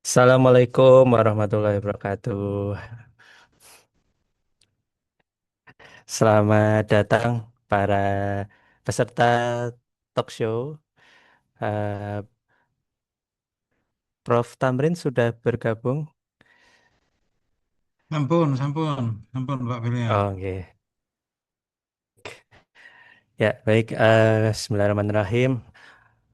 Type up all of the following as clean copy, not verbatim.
Assalamualaikum warahmatullahi wabarakatuh. Selamat datang para peserta talk show. Eh, Prof. Tamrin sudah bergabung. Sampun, sampun, sampun Pak Filia. Oh, oke. Ya, baik. Bismillahirrahmanirrahim.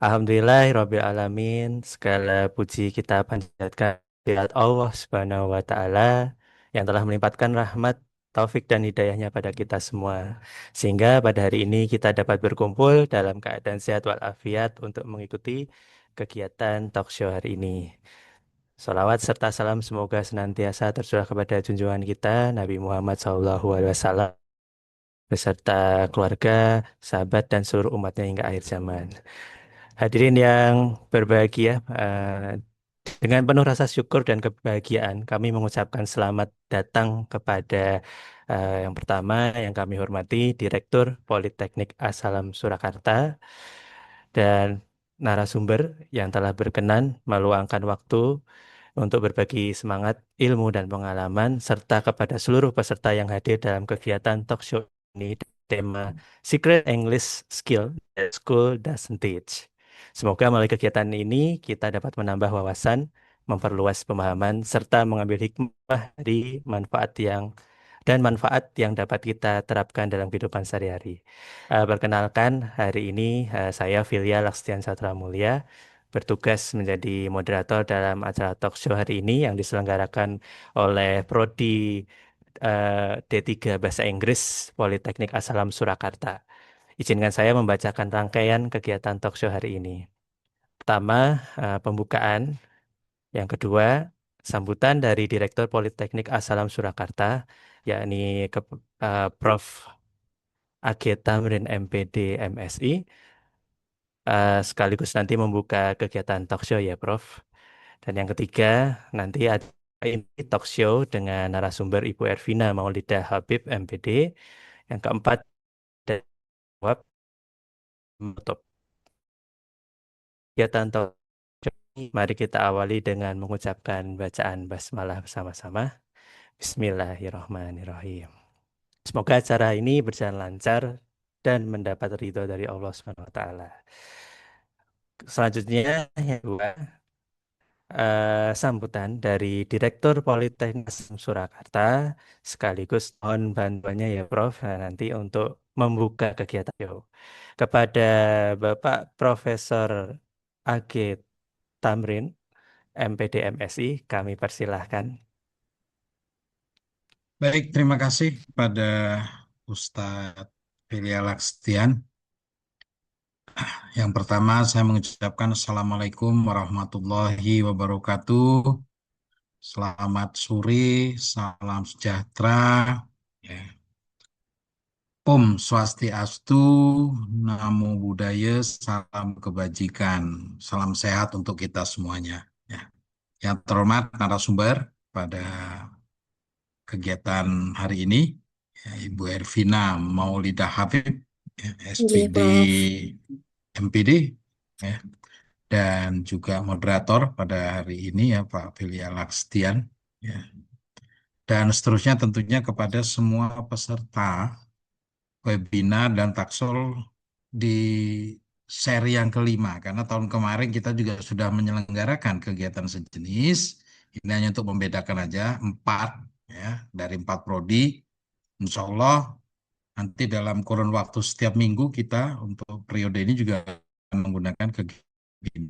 Alhamdulillah, alamin. Segala puji kita panjatkan kehadirat Allah Subhanahu wa taala yang telah melimpahkan rahmat, taufik dan hidayahnya pada kita semua. Sehingga pada hari ini kita dapat berkumpul dalam keadaan sehat walafiat untuk mengikuti kegiatan talk show hari ini. Salawat serta salam semoga senantiasa tercurah kepada junjungan kita Nabi Muhammad SAW beserta keluarga, sahabat dan seluruh umatnya hingga akhir zaman. Hadirin yang berbahagia, dengan penuh rasa syukur dan kebahagiaan, kami mengucapkan selamat datang kepada yang pertama yang kami hormati, Direktur Politeknik Asalam Surakarta, dan narasumber yang telah berkenan meluangkan waktu untuk berbagi semangat, ilmu, dan pengalaman, serta kepada seluruh peserta yang hadir dalam kegiatan talk show ini tema Secret English Skill That School Doesn't Teach. Semoga melalui kegiatan ini kita dapat menambah wawasan, memperluas pemahaman, serta mengambil hikmah dari manfaat yang dapat kita terapkan dalam kehidupan sehari-hari. Perkenalkan, hari ini saya Vilya Lakstian Satra Mulia bertugas menjadi moderator dalam acara talk show hari ini yang diselenggarakan oleh Prodi D3 Bahasa Inggris Politeknik Asalam Surakarta. Izinkan saya membacakan rangkaian kegiatan talk show hari ini. Pertama, pembukaan. Yang kedua, sambutan dari Direktur Politeknik Asalam Surakarta, yakni Prof. AG Tamrin MPD MSI, sekaligus nanti membuka kegiatan talk show ya, Prof. Dan yang ketiga, nanti ada ini talk show dengan narasumber Ibu Ervina Maulidah Habib MPD. Yang keempat, ada jawab menutup kegiatan talk show ini. Mari kita awali dengan mengucapkan bacaan basmalah bersama-sama. Bismillahirrahmanirrahim. Semoga acara ini berjalan lancar dan mendapat ridho dari Allah Subhanahu wa taala. Selanjutnya yang kedua, sambutan dari Direktur Politeknik Surakarta sekaligus mohon bantuannya ya Prof. Nanti untuk membuka kegiatan show. Kepada Bapak Profesor AG Tamrin MPD MSI kami persilahkan. Baik, terima kasih pada Ustadz Filia Lakstian. Yang pertama, saya mengucapkan Assalamualaikum warahmatullahi wabarakatuh. Selamat sore, salam sejahtera. Ya. Om Swastiastu, Namo Buddhaya, salam kebajikan, salam sehat untuk kita semuanya. Ya. Yang terhormat narasumber pada kegiatan hari ini, ya, Ibu Ervina Maulidah Habib, ya, Iya, SPD Prof. MPD, ya, dan juga moderator pada hari ini ya Pak Filia Lakstian, ya, dan seterusnya tentunya kepada semua peserta webinar dan taksol di seri yang kelima, karena tahun kemarin kita juga sudah menyelenggarakan kegiatan sejenis. Ini hanya untuk membedakan aja empat, ya, dari empat prodi. Insya Allah nanti dalam kurun waktu setiap minggu kita untuk periode ini juga akan menggunakan kegiatan.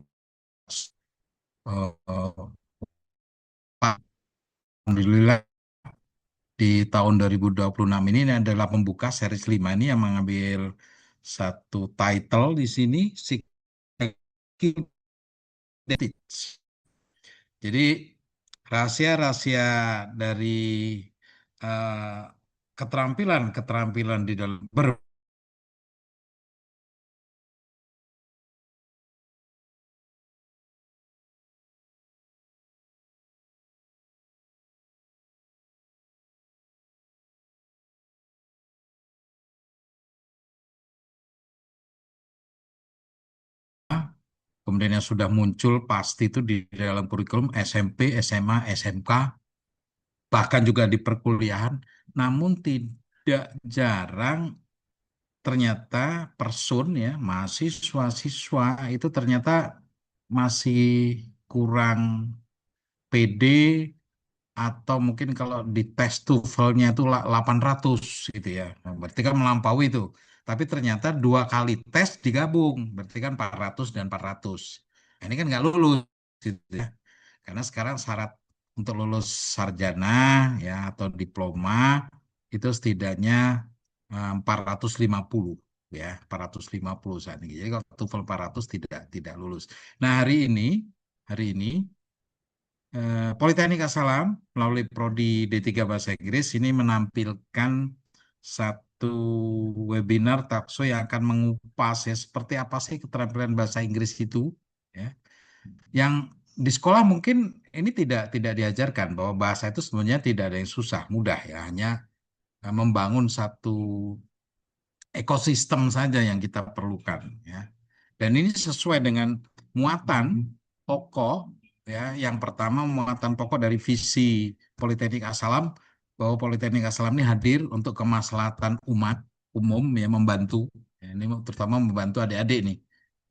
Alhamdulillah di tahun 2026 ini adalah pembuka seri 5 ini yang mengambil satu title di sini, Psychic Identity. Jadi rahasia-rahasia dari eh, keterampilan-keterampilan di dalam Kemudian yang sudah muncul pasti itu di dalam kurikulum SMP, SMA, SMK, bahkan juga di perkuliahan. Namun tidak jarang ternyata person ya, mahasiswa-siswa itu ternyata masih kurang pede atau mungkin kalau di tes TOEFL-nya itu 800 gitu ya. Nah, berarti kan melampaui itu. Tapi ternyata dua kali tes digabung, berarti kan 400 dan 400. Nah, ini kan nggak lulus gitu ya. Karena sekarang syarat untuk lulus sarjana ya atau diploma itu setidaknya 450 ya, 450 saat ini. Jadi kalau TOEFL 400 tidak lulus. Nah, hari ini Politeknik Assalam melalui Prodi D3 Bahasa Inggris ini menampilkan satu webinar Takso yang akan mengupas ya seperti apa sih keterampilan bahasa Inggris itu ya. Yang di sekolah mungkin ini tidak diajarkan bahwa bahasa itu sebenarnya tidak ada yang susah, mudah ya, hanya membangun satu ekosistem saja yang kita perlukan ya. Dan ini sesuai dengan muatan pokok ya. Yang pertama muatan pokok dari visi Politeknik Assalam bahwa Politeknik Assalam ini hadir untuk kemaslahatan umat umum ya, membantu ya, ini terutama membantu adik-adik nih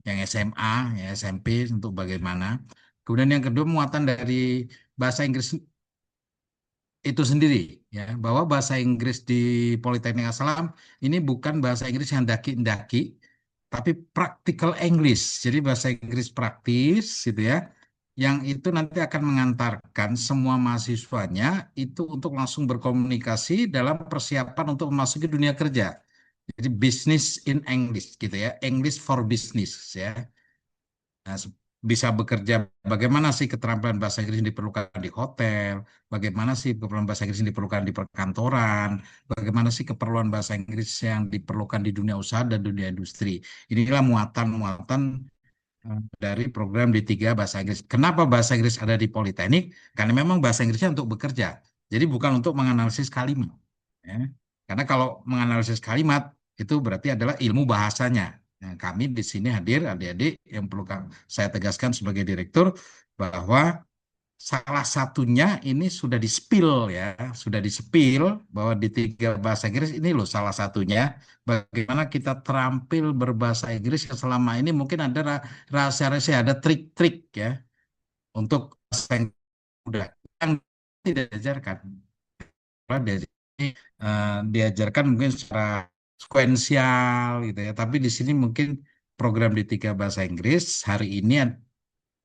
yang SMA ya SMP untuk bagaimana. Kemudian yang kedua muatan dari bahasa Inggris itu sendiri ya, bahwa bahasa Inggris di Politeknik Assalam ini bukan bahasa Inggris yang daki-daki tapi practical English. Jadi bahasa Inggris praktis gitu ya, yang itu nanti akan mengantarkan semua mahasiswanya itu untuk langsung berkomunikasi dalam persiapan untuk memasuki dunia kerja. Jadi business in English gitu ya, English for business ya. Nah, bisa bekerja, bagaimana sih keterampilan bahasa Inggris yang diperlukan di hotel, bagaimana sih keperluan bahasa Inggris yang diperlukan di perkantoran, bagaimana sih keperluan bahasa Inggris yang diperlukan di dunia usaha dan dunia industri. Inilah muatan-muatan dari program D3 Bahasa Inggris. Kenapa bahasa Inggris ada di Politeknik? Karena memang bahasa Inggrisnya untuk bekerja. Jadi bukan untuk menganalisis kalimat. Ya. Karena kalau menganalisis kalimat itu berarti adalah ilmu bahasanya. Nah, kami di sini hadir adik-adik yang perlu saya tegaskan sebagai direktur bahwa salah satunya ini sudah di-spill ya, sudah di-spill bahwa di 3 bahasa Inggris ini loh salah satunya bagaimana kita terampil berbahasa Inggris yang selama ini mungkin ada rahasia-rahasia, ada trik-trik ya untuk bahasa yang mudah yang tidak diajarkan. Dari diajarkan mungkin secara sekuensial gitu ya, tapi di sini mungkin program di 3 bahasa Inggris hari ini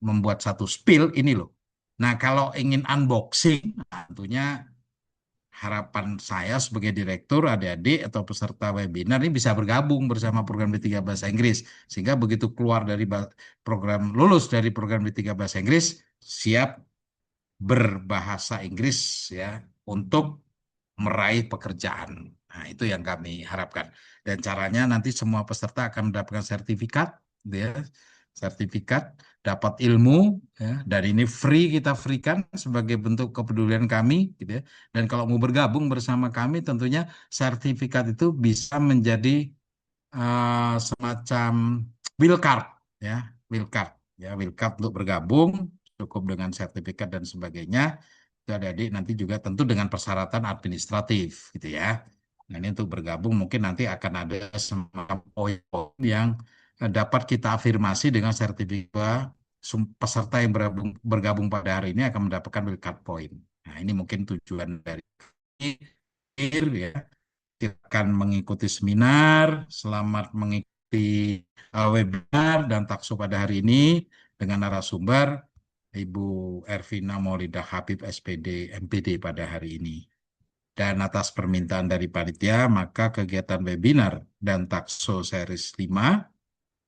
membuat satu spill ini loh. Nah, kalau ingin unboxing, nah, tentunya harapan saya sebagai direktur, adik-adik atau peserta webinar ini bisa bergabung bersama program D3 Bahasa Inggris. Sehingga begitu keluar dari program, lulus dari program D3 Bahasa Inggris, siap berbahasa Inggris ya untuk meraih pekerjaan. Nah, itu yang kami harapkan. Dan caranya nanti semua peserta akan mendapatkan sertifikat, gitu ya, sertifikat, dapat ilmu, ya, dan ini free kita freekan sebagai bentuk kepedulian kami, gitu ya. Dan kalau mau bergabung bersama kami, tentunya sertifikat itu bisa menjadi semacam will card, ya, will card, ya, will card untuk bergabung, cukup dengan sertifikat dan sebagainya. Itu adik-adik nanti juga tentu dengan persyaratan administratif gitu ya. Nah, ini untuk bergabung mungkin nanti akan ada semacam poin-poin yang dapat kita afirmasi dengan sertifikat peserta yang bergabung pada hari ini akan mendapatkan wildcard point. Nah, ini mungkin tujuan dari ya. Kita akan mengikuti seminar, selamat mengikuti webinar dan takso pada hari ini dengan narasumber Ibu Ervina Maulidah Habib SPD MPD pada hari ini. Dan atas permintaan dari panitia, maka kegiatan webinar dan takso series 5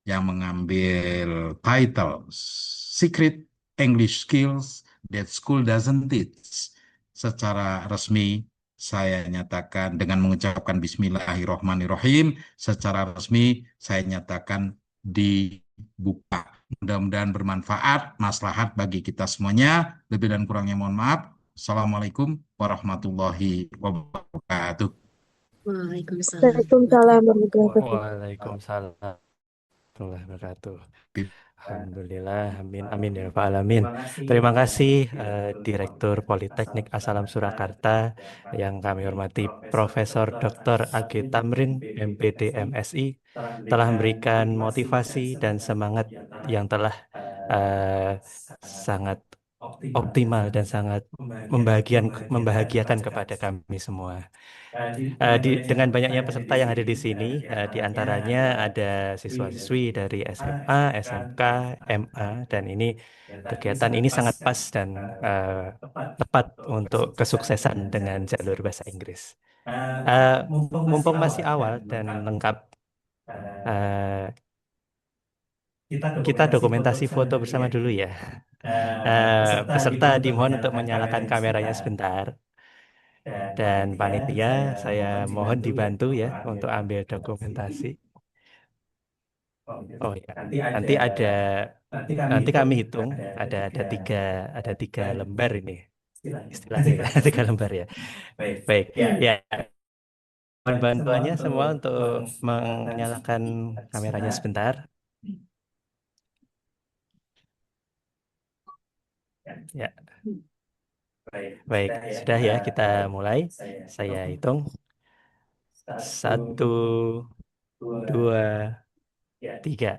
yang mengambil title Secret English Skills That School Doesn't Teach. Secara resmi saya nyatakan dengan mengucapkan Bismillahirrohmanirrohim, secara resmi saya nyatakan dibuka. Mudah-mudahan bermanfaat, maslahat bagi kita semuanya. Lebih dan kurangnya mohon maaf. Assalamualaikum warahmatullahi wabarakatuh. Waalaikumsalam warahmatullahi wabarakatuh. Waalaikumsalam warahmatullahi wabarakatuh. Alhamdulillah, amin, amin ya Rabbal Alamin. Terima kasih Direktur Politeknik Asalam Surakarta yang kami hormati Profesor Dr. Ag Tamrin, MPD MSI, telah memberikan motivasi dan semangat yang telah eh, sangat optimal dan sangat membahagiakan kepada kami semua. Dengan banyaknya peserta yang ada di sini, di antaranya ada siswa-siswi dari SMA, SMK, MA, dan ini kegiatan ini sangat pas dan eh, tepat untuk kesuksesan dengan jalur bahasa Inggris. Eh, Mumpung masih awal dan lengkap, eh, kita dokumentasi foto bersama dulu ya. Peserta dimohon untuk menyalakan kameranya sebentar. Dan panitia, saya mohon dibantu ya untuk ambil dokumentasi. Oh ya, nanti ada, nanti kami hitung ada tiga lembar ini istilahnya ya, tiga lembar ya. Baik, ya, mohon bantuannya semua untuk menyalakan kameranya sebentar. Ya, baik, sudah ya kita mulai. Saya hitung satu, dua, tiga.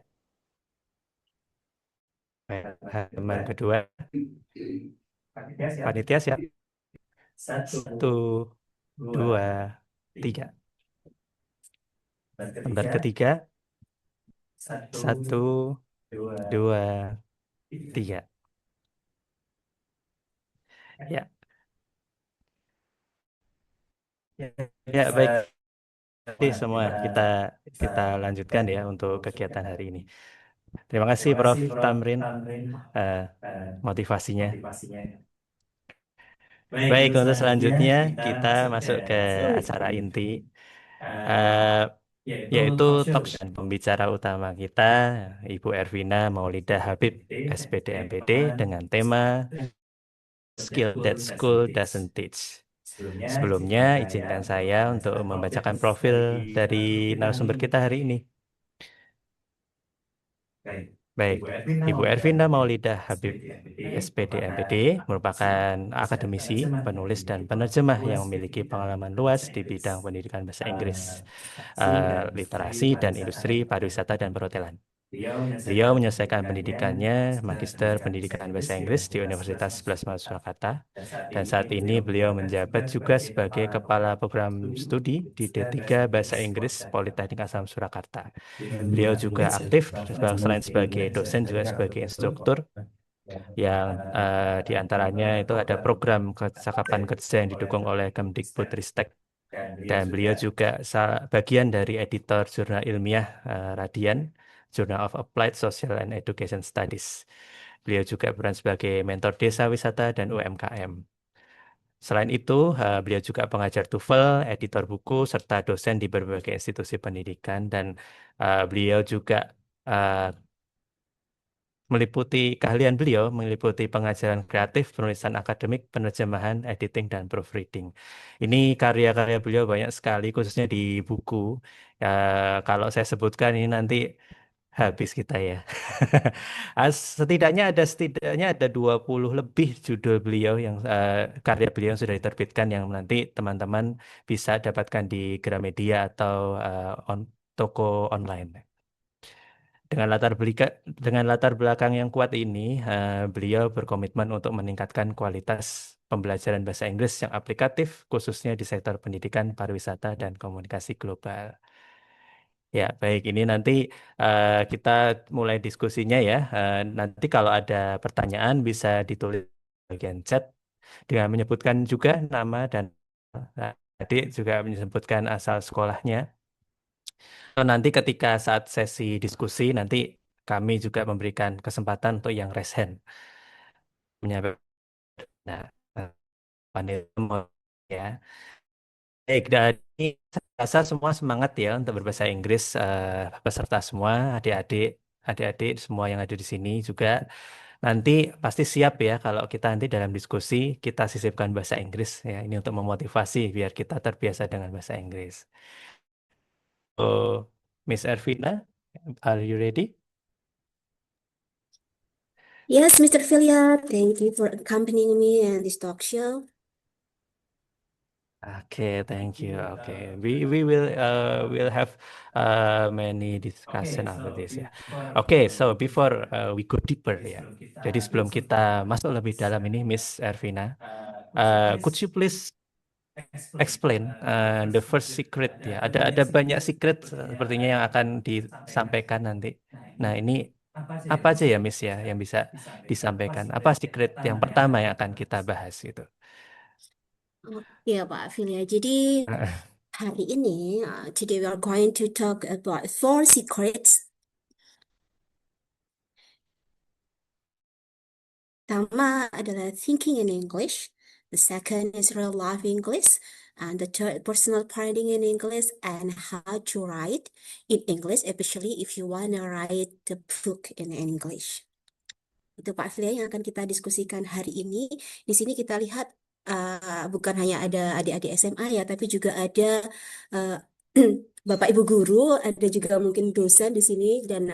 Baik, halaman kedua, panitia siap. Satu, dua, tiga. Lembar ketiga, satu, dua, tiga. Ya, ya baik. Jadi semua kita kita lanjutkan ya untuk kegiatan hari ini. Terima kasih Prof. Tamrin eh, motivasinya. Baik, untuk selanjutnya kita masuk ke acara inti, eh, yaitu talk show. Dan pembicara utama kita, Ibu Ervina Maulidah Habib, SPD MPD, dengan tema Skill That School Doesn't Teach. Sebelumnya, izinkan saya untuk membacakan profil dari narasumber kita hari ini. Baik, Ibu Ervinda Maulidah Habib, SPD MPD, merupakan akademisi, penulis, dan penerjemah yang memiliki pengalaman luas di bidang pendidikan bahasa Inggris, literasi, dan industri pariwisata dan perhotelan. Beliau menyelesaikan pendidikannya Magister Pendidikan Bahasa Inggris di Universitas 11 Maret Surakarta, dan saat ini beliau menjabat juga sebagai Kepala Program Studi di D3 Bahasa Inggris Politeknik Asam Surakarta. Beliau juga aktif selain sebagai dosen juga sebagai instruktur yang di antaranya itu ada program kecakapan kerja yang didukung oleh Kemdikbudristek, dan beliau juga bagian dari editor jurnal ilmiah Radian, Journal of Applied Social and Education Studies. Beliau juga berperan sebagai mentor desa wisata dan UMKM. Selain itu, beliau juga pengajar TOEFL, editor buku, serta dosen di berbagai institusi pendidikan, dan beliau juga eh, keahlian beliau meliputi pengajaran kreatif, penulisan akademik, penerjemahan, editing, dan proofreading. Ini karya-karya beliau banyak sekali, khususnya di buku. Kalau saya sebutkan ini nanti habis kita ya. Setidaknya ada 20 lebih judul beliau yang karya beliau yang sudah diterbitkan yang nanti teman-teman bisa dapatkan di Gramedia atau toko online. Dengan latar belakang yang kuat ini, beliau berkomitmen untuk meningkatkan kualitas pembelajaran bahasa Inggris yang aplikatif, khususnya di sektor pendidikan, pariwisata, dan komunikasi global. Ya, baik. Ini nanti kita mulai diskusinya ya. Nanti kalau ada pertanyaan bisa ditulis di bagian chat dengan menyebutkan juga nama dan tadi juga menyebutkan asal sekolahnya. Nanti ketika saat sesi diskusi nanti kami juga memberikan kesempatan untuk yang raise hand. Menyampaikan. Nah, panel ya. Baik, dan ini saya rasa semua semangat ya untuk berbahasa Inggris, peserta semua, adik-adik semua yang ada di sini juga nanti pasti siap ya kalau kita nanti dalam diskusi kita sisipkan bahasa Inggris ya, ini untuk memotivasi biar kita terbiasa dengan bahasa Inggris. So, Miss Ervina, are you ready? Yes, Mr. Philia, thank you for accompanying me in this talk show. Okay, thank you. Okay, we will have many discussion after this ya. Okay, so before we go deeper ya. Jadi sebelum kita masuk lebih dalam ini, Miss Ervina, could you please explain the first secret ya? Ada banyak secret sepertinya yang akan disampaikan nanti. Nah, ini apa aja ya, Miss ya, yang bisa disampaikan? Apa secret yang pertama yang akan kita bahas gitu? Ya, Pak Philia. Jadi hari ini, today we are going to talk about four secrets. Pertama adalah thinking in English. The second is real life English. And the third, personal branding in English and how to write in English, especially if you want to write the book in English. Itu Pak Filia yang akan kita diskusikan hari ini. Di sini kita lihat bukan hanya ada adik-adik SMA ya, tapi juga ada uh, Bapak Ibu guru, ada juga mungkin dosen di sini dan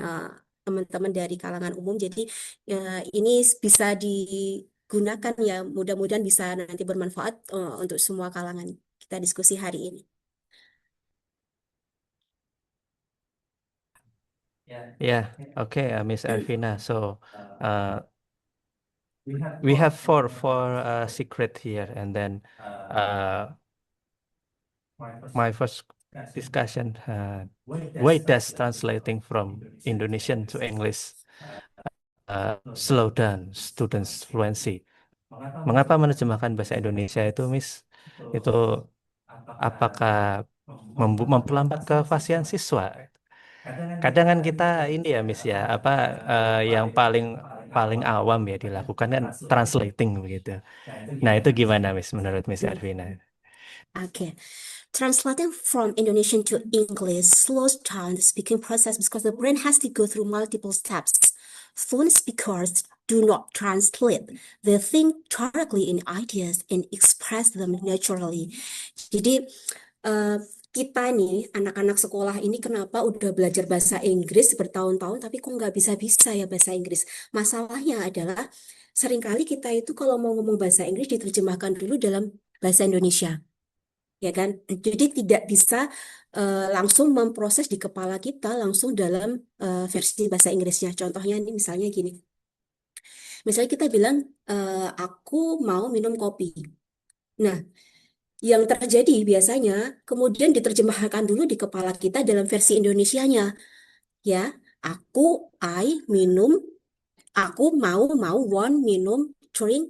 teman-teman dari kalangan umum. Jadi ini bisa digunakan ya, mudah-mudahan bisa nanti bermanfaat untuk semua kalangan kita diskusi hari ini. Yeah, okay, Miss Ervina. So, we have four secret here, and then uh, my first discussion, why does translating from Indonesian to English slow down students' fluency? Mengapa menerjemahkan bahasa Indonesia itu, Miss? Itu apakah memperlambat kefasihan siswa? Kadang kan kita ini ya, Miss ya, apa yang paling paling awam ya dilakukan kan translating begitu. Nah, itu gimana, Miss, menurut Miss Ervina? Okay. Translating from Indonesian to English slows down the speaking process because the brain has to go through multiple steps. Fluent speakers do not translate. They think directly in ideas and express them naturally. Jadi kita nih anak-anak sekolah ini kenapa udah belajar bahasa Inggris bertahun-tahun tapi kok nggak bisa-bisa ya bahasa Inggris. Masalahnya adalah seringkali kita itu kalau mau ngomong bahasa Inggris diterjemahkan dulu dalam bahasa Indonesia ya kan? Jadi tidak bisa langsung memproses di kepala kita langsung dalam versi bahasa Inggrisnya. Contohnya ini misalnya gini. Misalnya kita bilang aku mau minum kopi. Nah, yang terjadi biasanya kemudian diterjemahkan dulu di kepala kita dalam versi Indonesianya, ya. Aku, minum, aku mau want minum drink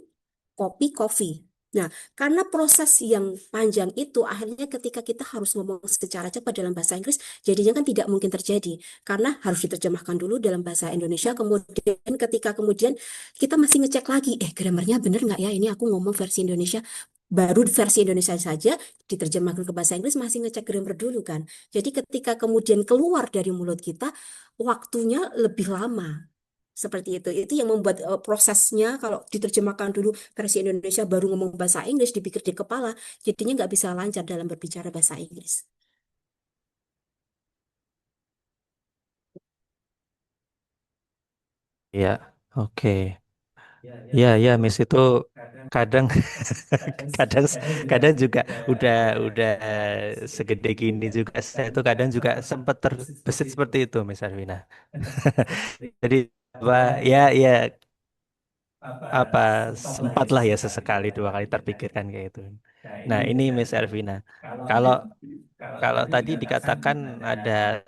kopi, coffee. Nah, karena proses yang panjang itu, akhirnya ketika kita harus ngomong secara cepat dalam bahasa Inggris, jadinya kan tidak mungkin terjadi. Karena harus diterjemahkan dulu dalam bahasa Indonesia, kemudian ketika kemudian kita masih ngecek lagi, gramarnya bener nggak ya, ini aku ngomong versi Indonesia, baru versi Indonesia saja, diterjemahkan ke bahasa Inggris, masih ngecek grammar dulu kan. Jadi ketika kemudian keluar dari mulut kita, waktunya lebih lama. Seperti itu. Itu yang membuat prosesnya kalau diterjemahkan dulu versi Indonesia baru ngomong bahasa Inggris dipikir di kepala, jadinya nggak bisa lancar dalam berbicara bahasa Inggris. Ya, oke. Ya, ya, Miss itu kadang kadang kadang juga udah segede gini juga saya tuh kadang juga sempat terbesit seperti itu, Miss Arvina. Jadi apa ya ya apa sempatlah ya sesekali dua kali terpikirkan kayak itu. Nah, ini Miss Ervina. Kalau kalau tadi dikatakan ada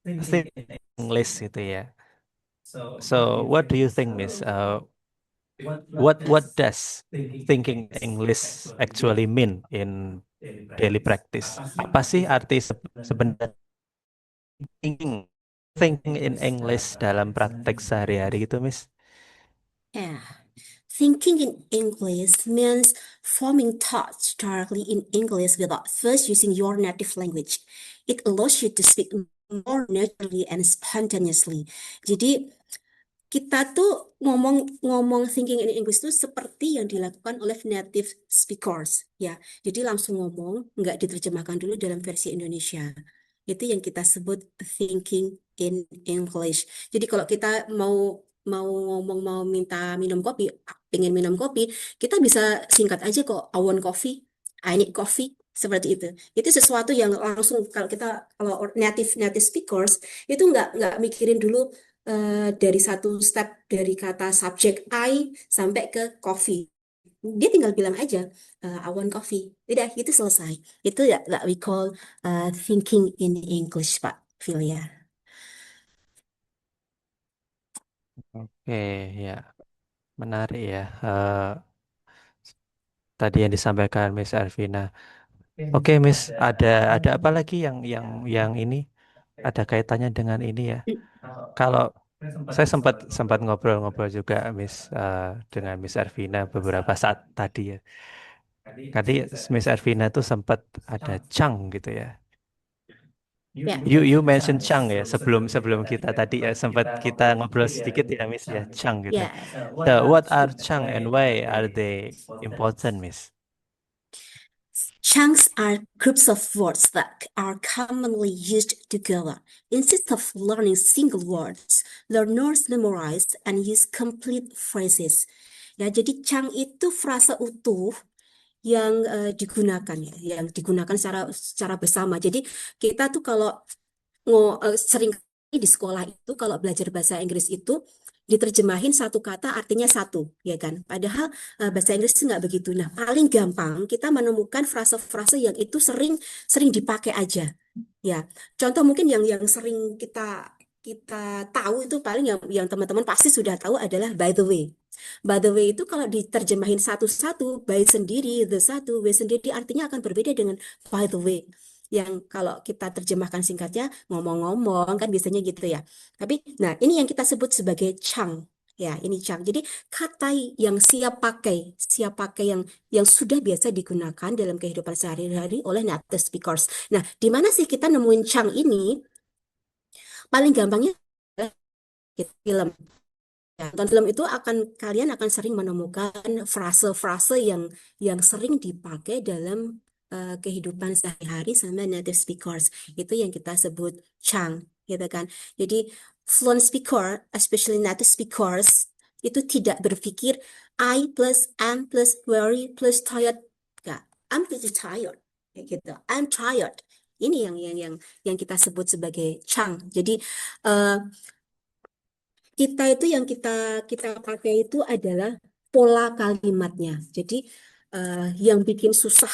think English gitu ya. So, what do you think, Miss? What does thinking English actually mean in daily practice? Apa sih arti sebenarnya thinking in English dalam praktek sehari-hari gitu, Miss? Yeah. Thinking in English means forming thoughts directly in English without first using your native language. It allows you to speak more naturally and spontaneously. Jadi kita tuh ngomong thinking in English itu seperti yang dilakukan oleh native speakers ya. Jadi langsung ngomong, nggak diterjemahkan dulu dalam versi Indonesia. Itu yang kita sebut thinking in English. Jadi kalau kita mau mau ngomong mau minta minum kopi, pengen minum kopi, kita bisa singkat aja kok, I want coffee, I need coffee, seperti itu. Itu sesuatu yang langsung kalau native native speakers itu nggak mikirin dulu dari satu step dari kata subjek I sampai ke coffee. Dia tinggal bilang aja I want coffee. Udah itu selesai. Itu ya that we call thinking in English, Pak Filia. Oke, ya, menarik ya. Tadi yang disampaikan Miss Arvina. Oke, Miss, ada apa lagi yang ini ada kaitannya dengan ini ya? Kalau saya sempat sempat ngobrol-ngobrol juga dengan Miss Arvina beberapa saat tadi ya. Tadi Miss Arvina tuh sempat ada Chang gitu ya. Ya, You mention Chang ya sebelum sebelum kita tadi ya sempat kita ngobrol sedikit ya Miss ya Chang gitu. ya. So what are Chang and why are they important, Miss? Chunks are groups of words that are commonly used together. Instead of learning single words, learners memorize and use complete phrases. Ya, jadi chunk itu frasa utuh yang digunakan ya, yang digunakan secara bersama. Jadi kita tuh kalau sering kali di sekolah itu kalau belajar bahasa Inggris itu diterjemahin satu kata artinya satu, ya kan? Padahal bahasa Inggris itu nggak begitu. Nah, paling gampang kita menemukan frase-frase yang itu sering sering dipakai aja. Ya, contoh mungkin yang sering kita kita tahu itu paling yang teman-teman pasti sudah tahu adalah by the way. By the way itu kalau diterjemahin satu-satu, by sendiri, the satu, way sendiri artinya akan berbeda dengan by the way. Yang kalau kita terjemahkan singkatnya ngomong-ngomong kan biasanya gitu ya. Tapi nah ini yang kita sebut sebagai chang. Ya, ini chang. Jadi kata yang siap pakai yang sudah biasa digunakan dalam kehidupan sehari-hari oleh native speakers. Nah, di mana sih kita nemuin chang ini? Paling gampangnya adalah film. Ya, nonton film itu kalian akan sering menemukan frase-frase yang sering dipakai dalam kehidupan sehari-hari sama native speakers. Itu yang kita sebut chang, gitu kan. Jadi fluent speaker, especially native speakers, itu tidak berpikir I plus am plus very plus tired. Enggak, I'm pretty tired. Kayak gitu. I'm tired. Ini yang kita sebut sebagai chang. Jadi eh, kita itu yang kita pakai itu adalah pola kalimatnya. Jadi yang bikin susah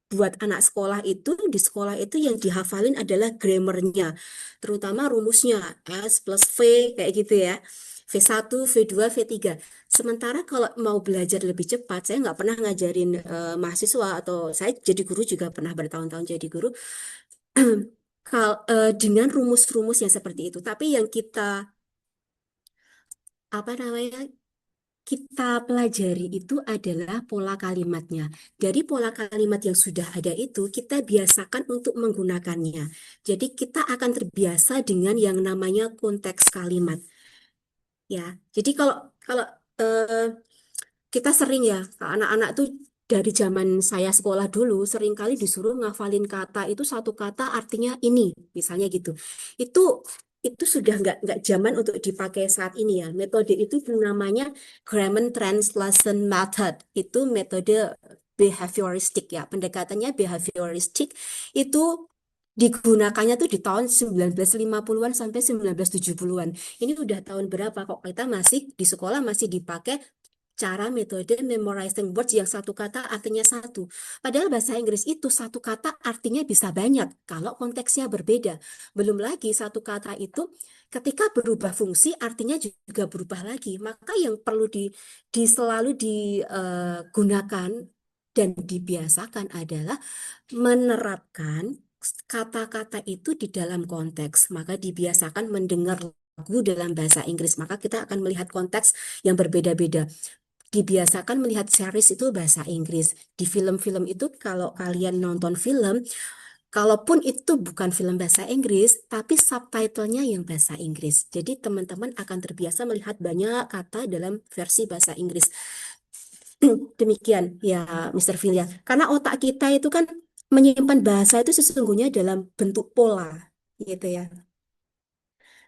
buat anak sekolah itu di sekolah itu yang dihafalin adalah grammarnya, terutama rumusnya S plus V kayak gitu ya. V1, V2, V3. Sementara kalau mau belajar lebih cepat, saya nggak pernah ngajarin mahasiswa atau saya jadi guru juga pernah bertahun-tahun jadi guru dengan rumus-rumus yang seperti itu. Tapi yang kita apa namanya kita pelajari itu adalah pola kalimatnya. Dari pola kalimat yang sudah ada itu, kita biasakan untuk menggunakannya. Jadi kita akan terbiasa dengan yang namanya konteks kalimat. Ya, jadi kalau kalau eh, kita sering ya, anak-anak tuh dari zaman saya sekolah dulu, sering kali disuruh ngafalin kata itu satu kata artinya ini, misalnya gitu. Itu itu sudah nggak zaman untuk dipakai saat ini ya. Metode itu namanya Grammar Translation Method. Itu metode behavioristik ya. Pendekatannya behavioristik itu digunakannya tuh di tahun 1950-an sampai 1970-an. Ini udah tahun berapa kok kita masih di sekolah masih dipakai cara metode memorizing words yang satu kata artinya satu. Padahal bahasa Inggris itu satu kata artinya bisa banyak kalau konteksnya berbeda. Belum lagi satu kata itu ketika berubah fungsi artinya juga berubah lagi. Maka yang perlu selalu digunakan dan dibiasakan adalah menerapkan kata-kata itu di dalam konteks. Maka dibiasakan mendengar lagu dalam bahasa Inggris. Maka kita akan melihat konteks yang berbeda-beda. Dibiasakan melihat series itu bahasa Inggris. Di film-film itu kalau kalian nonton film, kalaupun itu bukan film bahasa Inggris, tapi subtitlenya yang bahasa Inggris. Jadi teman-teman akan terbiasa melihat banyak kata dalam versi bahasa Inggris. Demikian ya, Mr. Filia. Karena otak kita itu kan menyimpan bahasa itu sesungguhnya dalam bentuk pola, gitu ya.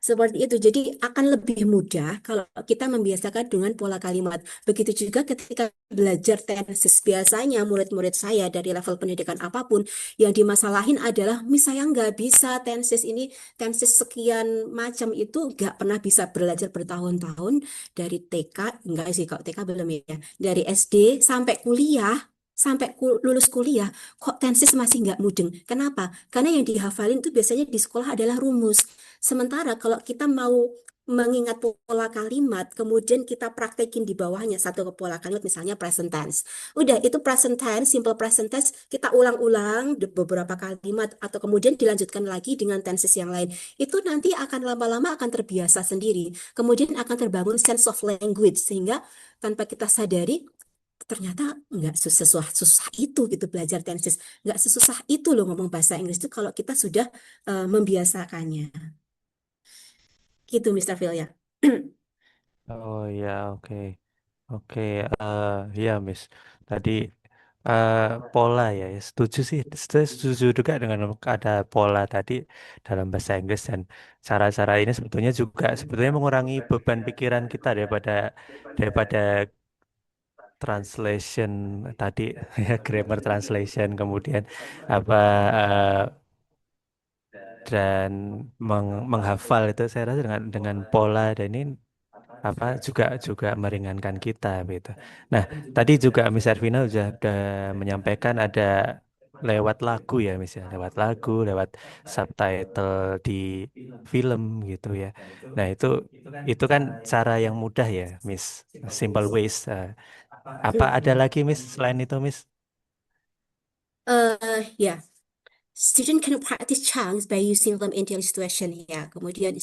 Seperti itu. Jadi akan lebih mudah kalau kita membiasakan dengan pola kalimat. Begitu juga ketika belajar tenses. Biasanya murid-murid saya dari level pendidikan apapun yang dimasalahin adalah misalnya nggak bisa tenses ini, tenses sekian macam itu nggak pernah bisa belajar bertahun-tahun dari TK, enggak sih kalau TK belum ya, dari SD sampai kuliah. Sampai lulus kuliah, kok tenses masih nggak mudeng. Kenapa? Karena yang dihafalin itu biasanya di sekolah adalah rumus. Sementara kalau kita mau mengingat pola kalimat, kemudian kita praktekin di bawahnya satu pola kalimat, misalnya present tense. Udah, itu present tense, simple present tense, kita ulang-ulang beberapa kalimat, atau kemudian dilanjutkan lagi dengan tenses yang lain. Itu nanti akan lama-lama akan terbiasa sendiri. Kemudian akan terbangun sense of language, sehingga tanpa kita sadari, ternyata nggak susah itu gitu belajar tenses. Nggak sesusah itu loh ngomong bahasa Inggris itu kalau kita sudah membiasakannya. Gitu, Mr. Phil ya. Oh ya, oke. Oke, ya Miss. Tadi eh, pola ya, ya, setuju sih. Setuju juga dengan ada pola tadi dalam bahasa Inggris dan cara-cara ini sebetulnya mengurangi beban pikiran kita daripada translation tadi ya, grammar translation, kemudian apa eh, dan menghafal itu saya rasa dengan pola dan ini apa juga meringankan kita gitu. Nah, tadi juga Miss Ervina udah menyampaikan ada lewat lagu ya Miss ya, lewat lagu, lewat subtitle di film gitu ya. Nah, itu kan cara yang mudah ya, Miss. Simple ways. Apa ada lagi Miss selain itu Miss? Ya, student can practice chunks by using them in daily situation ya. Kemudian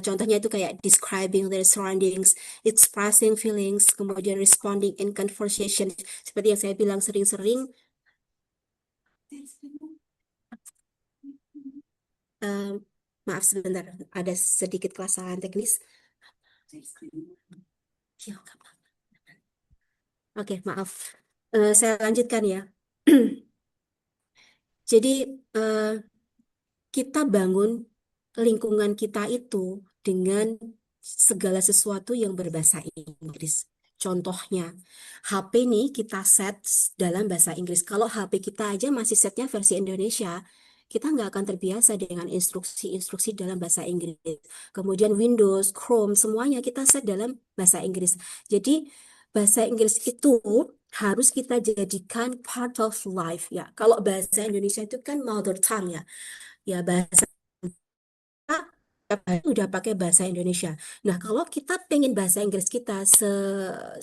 contohnya itu kayak describing their surroundings, expressing feelings, kemudian responding in conversation. Seperti yang saya bilang sering-sering. eh, Maaf sebentar, ada sedikit kesalahan teknis. Ya, nggak apa-apa. Oke, maaf. Saya lanjutkan ya. Jadi eh, kita bangun lingkungan kita itu dengan segala sesuatu yang berbahasa Inggris. Contohnya, HP nih kita set dalam bahasa Inggris. Kalau HP kita aja masih setnya versi Indonesia, kita nggak akan terbiasa dengan instruksi-instruksi dalam bahasa Inggris. Kemudian Windows, Chrome, semuanya kita set dalam bahasa Inggris. Jadi, bahasa Inggris itu harus kita jadikan part of life ya. Kalau bahasa Indonesia itu kan mother tongue ya. Ya bahasa tiap hari udah pakai bahasa Indonesia. Nah, kalau kita pengen bahasa Inggris kita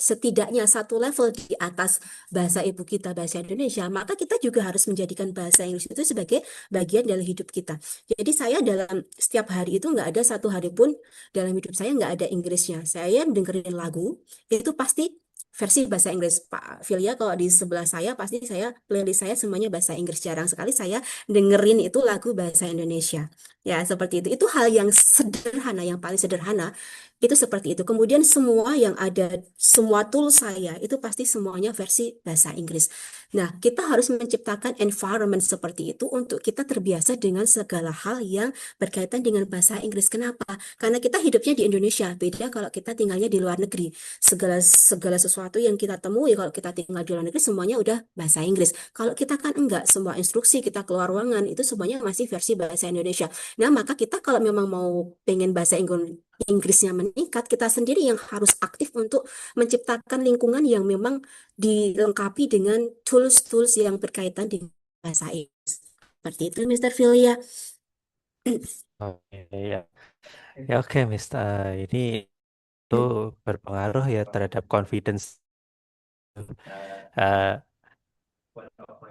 setidaknya satu level di atas bahasa ibu kita, bahasa Indonesia, maka kita juga harus menjadikan bahasa Inggris itu sebagai bagian dari hidup kita. Jadi saya dalam setiap hari itu nggak ada satu hari pun dalam hidup saya nggak ada Inggrisnya. Saya dengerin lagu, itu pasti versi bahasa Inggris. Pak Filia kalau di sebelah saya pasti saya playlist saya semuanya bahasa Inggris. Jarang sekali saya dengerin itu lagu bahasa Indonesia. Ya, seperti itu. Itu hal yang sederhana, yang paling sederhana. Itu seperti itu. Kemudian semua yang ada, semua tool saya, itu pasti semuanya versi bahasa Inggris. Nah, kita harus menciptakan environment seperti itu untuk kita terbiasa dengan segala hal yang berkaitan dengan bahasa Inggris. Kenapa? Karena kita hidupnya di Indonesia. Beda kalau kita tinggalnya di luar negeri. Segala segala sesuatu yang kita temui kalau kita tinggal di luar negeri semuanya udah bahasa Inggris. Kalau kita kan enggak, semua instruksi kita keluar ruangan itu semuanya masih versi bahasa Indonesia. Nah, maka kita kalau memang mau pengen bahasa Inggrisnya meningkat, kita sendiri yang harus aktif untuk menciptakan lingkungan yang memang dilengkapi dengan tools-tools yang berkaitan dengan bahasa Inggris. Seperti itu, Mr. Filia. Oke ya. Ya oke Miss. Ini itu berpengaruh ya terhadap confidence. Uh,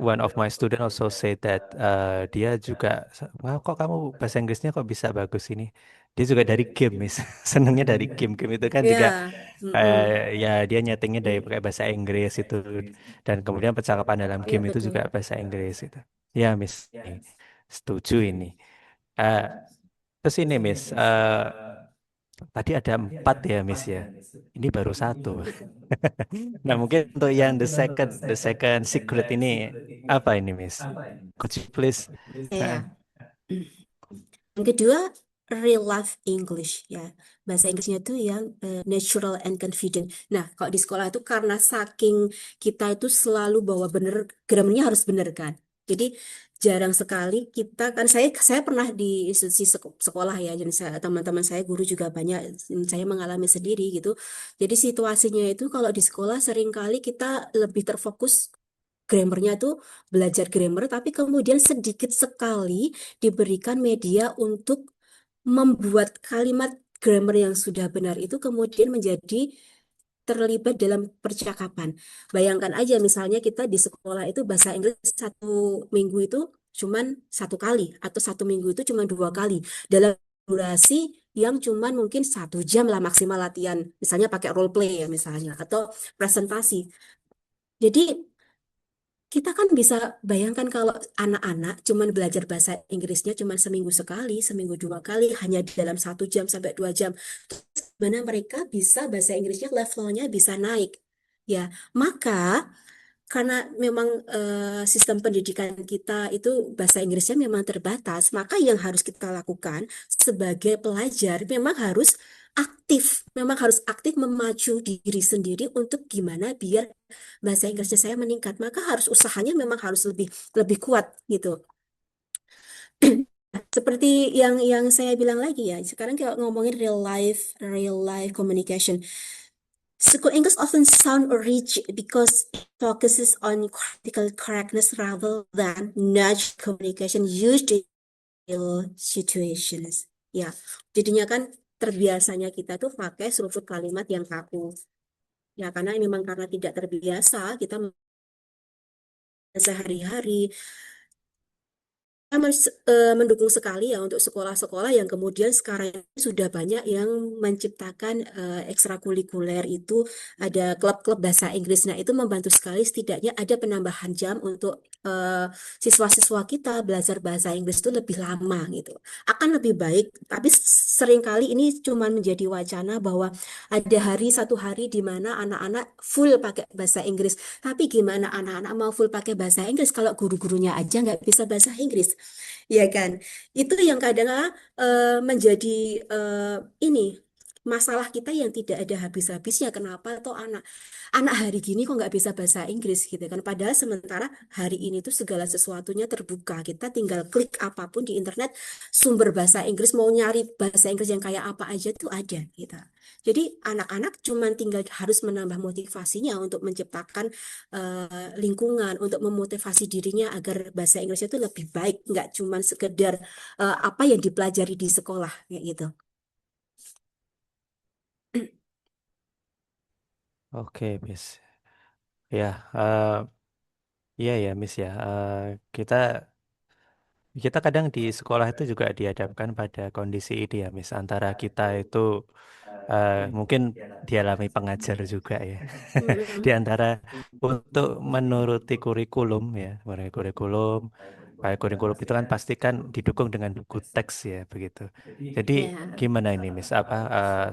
One of my student also say that dia juga, wah kok kamu bahasa Inggrisnya kok bisa bagus ini. Dia juga dari game, Miss. Senengnya dari game-game itu kan juga Ya, mm-mm. ya dia nyetingnya dari pakai bahasa Inggris itu dan kemudian percakapan dalam Ya, game itu betul. juga bahasa Inggris itu. Ya, Miss. Setuju ini. Eh, Terus ini, Miss. Tadi ada 4 ya, Miss ya. Ini baru satu. Nah, mungkin untuk yang the second secret ini apa ini, Miss? Could you please? Ya. Yang kedua, real life English ya. Bahasa Inggrisnya itu yang natural and confident. Nah, kalau di sekolah itu karena saking kita itu selalu bawa bener, grammarnya harus bener kan. Jadi jarang sekali kita kan saya pernah di institusi sekolah ya, dan teman-teman saya guru juga banyak, saya mengalami sendiri gitu. Jadi situasinya itu kalau di sekolah seringkali kita lebih terfokus grammarnya tuh belajar grammar, tapi kemudian sedikit sekali diberikan media untuk membuat kalimat grammar yang sudah benar itu kemudian menjadi terlibat dalam percakapan. Bayangkan aja misalnya kita di sekolah itu bahasa Inggris 1 minggu itu cuman 1 kali atau 1 minggu itu cuma 2 kali dalam durasi yang cuman mungkin 1 jam lah maksimal latihan. Misalnya pakai role play ya misalnya atau presentasi. Jadi kita kan bisa bayangkan kalau anak-anak cuman belajar bahasa Inggrisnya cuman seminggu sekali, seminggu 2 kali, hanya dalam 1 jam sampai 2 jam. Mana mereka bisa bahasa Inggrisnya levelnya bisa naik. Ya, maka karena memang sistem pendidikan kita itu bahasa Inggrisnya memang terbatas, maka yang harus kita lakukan sebagai pelajar memang harus aktif memacu diri sendiri untuk gimana biar bahasa Inggrisnya saya meningkat. Maka harus usahanya memang harus lebih lebih kuat gitu. Seperti yang saya bilang lagi ya, sekarang kalau ngomongin real life communication. School English often sound rich because it focuses on critical correctness rather than natural communication used in real situations. Ya, jadinya kan terbiasanya kita tuh pakai struktur kalimat yang kaku. Ya, karena ini memang karena tidak terbiasa kita sehari-hari mendukung sekali ya untuk sekolah-sekolah yang kemudian sekarang ini sudah banyak yang menciptakan ekstrakurikuler itu ada klub-klub bahasa Inggris. Nah, itu membantu sekali setidaknya ada penambahan jam untuk siswa-siswa kita belajar bahasa Inggris itu lebih lama gitu. Akan lebih baik, tapi seringkali ini cuma menjadi wacana bahwa ada satu hari di mana anak-anak full pakai bahasa Inggris. Tapi gimana anak-anak mau full pakai bahasa Inggris kalau guru-gurunya aja nggak bisa bahasa Inggris? Ya kan? Itu yang kadang menjadi eh, ini masalah kita yang tidak ada habis-habisnya. Kenapa atau anak hari gini kok nggak bisa bahasa Inggris gitu kan? Padahal sementara hari ini tuh segala sesuatunya terbuka. Kita tinggal klik apapun di internet, sumber bahasa Inggris mau nyari bahasa Inggris yang kayak apa aja tuh ada gitu. Jadi anak-anak cuman tinggal harus menambah motivasinya untuk menciptakan lingkungan, untuk memotivasi dirinya agar bahasa Inggrisnya itu lebih baik, nggak cuman sekedar apa yang dipelajari di sekolah kayak gitu. Oke, Miss. Ya, iya ya, Miss ya. Kita kita kadang di sekolah itu juga dihadapkan pada kondisi ini ya, Miss. Antara kita itu mungkin dialami pengajar juga ya. Di antara untuk menuruti kurikulum ya, menuruti kurikulum, kayak kurikulum itu kan pasti kan didukung dengan buku teks ya, begitu. Jadi Ya. gimana ini, Miss?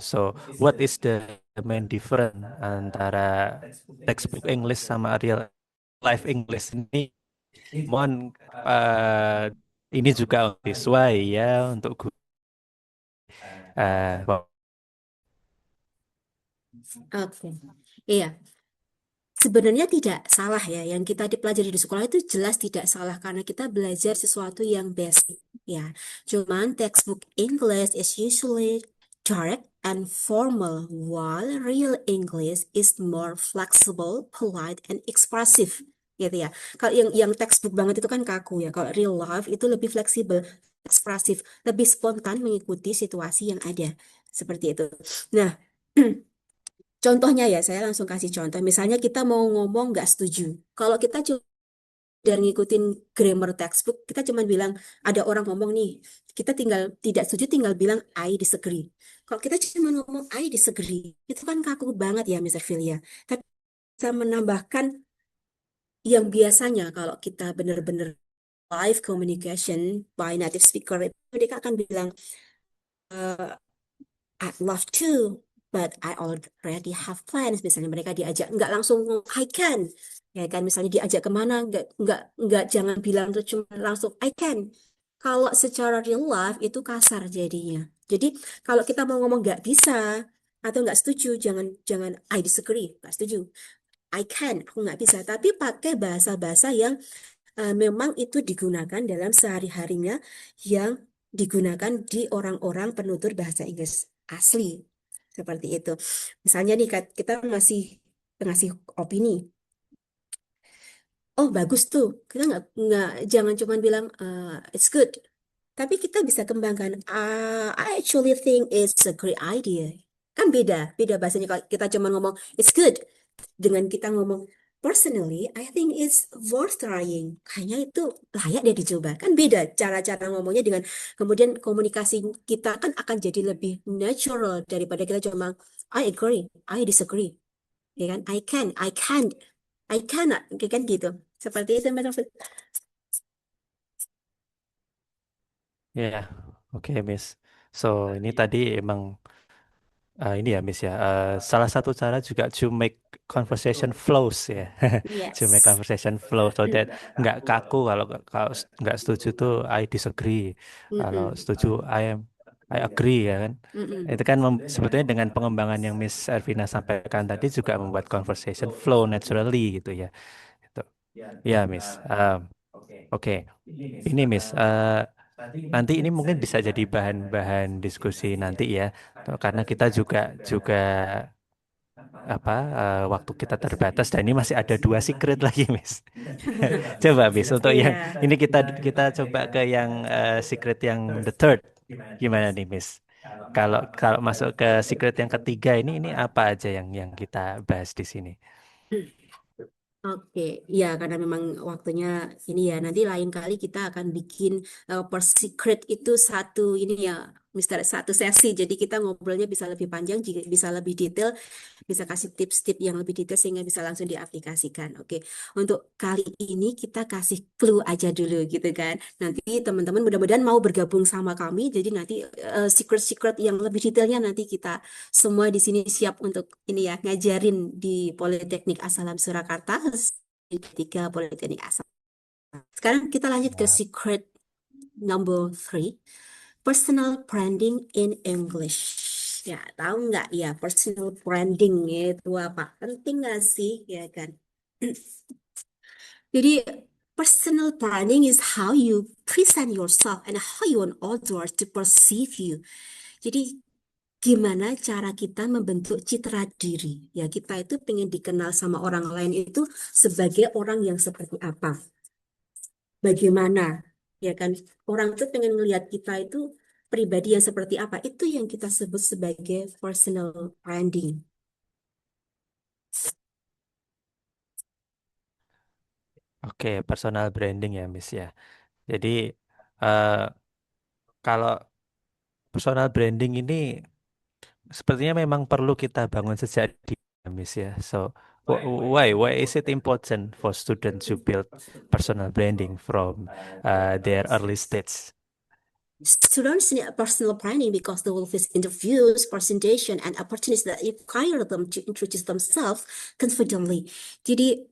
So what is the main difference antara textbook English sama real life English ini? Mohon eh, ini juga sesuai ya untuk uh, Oke. Iya. Sebenarnya tidak salah ya, yang kita dipelajari di sekolah itu jelas tidak salah karena kita belajar sesuatu yang basic ya. Cuman textbook English is usually direct and formal, while real English is more flexible, polite, and expressive gitu ya. Kalau yang textbook banget itu kan kaku ya. Kalau real life itu lebih fleksibel, ekspresif, lebih spontan mengikuti situasi yang ada. Seperti itu. Nah, contohnya ya, saya langsung kasih contoh. Misalnya kita mau ngomong nggak setuju. Kalau kita cuma dan ngikutin grammar textbook, kita cuma bilang ada orang ngomong nih, kita tinggal tidak setuju, tinggal bilang I disagree. Kalau kita cuma ngomong I disagree, itu kan kaku banget ya, Mr. Filia. Tapi bisa menambahkan yang biasanya kalau kita benar-benar live communication by native speaker, itu mereka akan bilang, I'd love to, but I already have plans. Misalnya mereka diajak, nggak langsung ngomong, I can. Ya kan, misalnya diajak kemana, nggak jangan bilang tuh cuma langsung I can. Kalau secara real life itu kasar jadinya. Jadi kalau kita mau ngomong nggak bisa atau nggak setuju, jangan jangan I disagree, nggak setuju. I can, aku nggak bisa. Tapi pakai bahasa-bahasa yang memang itu digunakan dalam sehari-harinya yang digunakan di orang-orang penutur bahasa Inggris asli. Seperti itu. Misalnya nih kita ngasih opini. Oh bagus tuh. Kita nggak jangan cuma bilang it's good. Tapi kita bisa kembangkan. I actually think it's a great idea. Kan beda bahasanya kalau kita cuma ngomong it's good dengan kita ngomong personally, I think it's worth trying. Kayaknya itu layak deh dicoba. Kan beda cara-cara ngomongnya dengan kemudian komunikasi kita kan akan jadi lebih natural daripada kita cuma I agree, I disagree. Ya kan? I can, I can't, I cannot. Ya kan gitu. Seperti itu, Mbak Taufik. Ya, oke, Miss. So, ini tadi emang ini ya, Miss ya. Salah satu cara juga to make conversation flows ya. To make Yes. conversation flow so that nggak kaku kalau kalau nggak setuju tuh I disagree. Kalau Mm-mm. setuju I agree ya kan. Mm-mm. Itu kan sebetulnya dengan pengembangan yang Miss Ervina sampaikan tadi juga membuat conversation flow naturally gitu ya. Itu. Ya, Miss. Oke. Ini Miss, nanti ini mungkin bisa jadi bahan-bahan diskusi nanti ya. Karena kita juga apa waktu kita terbatas dan ini masih ada dua secret lagi, Miss. Coba, Miss, untuk yang Iya. ini kita coba ke yang secret yang the third. Gimana nih, Miss? Kalau kalau masuk ke secret yang ketiga ini apa aja yang kita bahas di sini? Oke, ya karena memang waktunya ini ya nanti lain kali kita akan bikin per secret itu satu ini ya Mister satu sesi. Jadi kita ngobrolnya bisa lebih panjang, bisa lebih detail, bisa kasih tips-tips yang lebih detail sehingga bisa langsung diaplikasikan. Oke, untuk kali ini kita kasih clue aja dulu gitu kan. Nanti teman-teman mudah-mudahan mau bergabung sama kami. Jadi nanti secret-secret yang lebih detailnya nanti kita semua di sini siap untuk ini ya ngajarin di Politeknik Asalam Surakarta, tiga Politeknik Asalam. Sekarang kita lanjut ke secret number three, personal branding in English. Ya, tahu nggak ya personal branding itu apa? Penting nggak sih, ya kan? Jadi personal branding is how you present yourself and how you want others to perceive you. Jadi gimana cara kita membentuk citra diri? Ya, kita itu pengen dikenal sama orang lain itu sebagai orang yang seperti apa? Bagaimana? Ya kan? Orang tuh pengen melihat kita itu pribadi yang seperti apa? Itu yang kita sebut sebagai personal branding. Oke, personal branding ya, Miss ya. Jadi eh, kalau personal branding ini sepertinya memang perlu kita bangun sejak dinamis ya. So, why is it important for students to build personal branding from their early stage? Students need personal branding because they will face interviews, presentation, and opportunities that require them to introduce themselves confidently. Jadi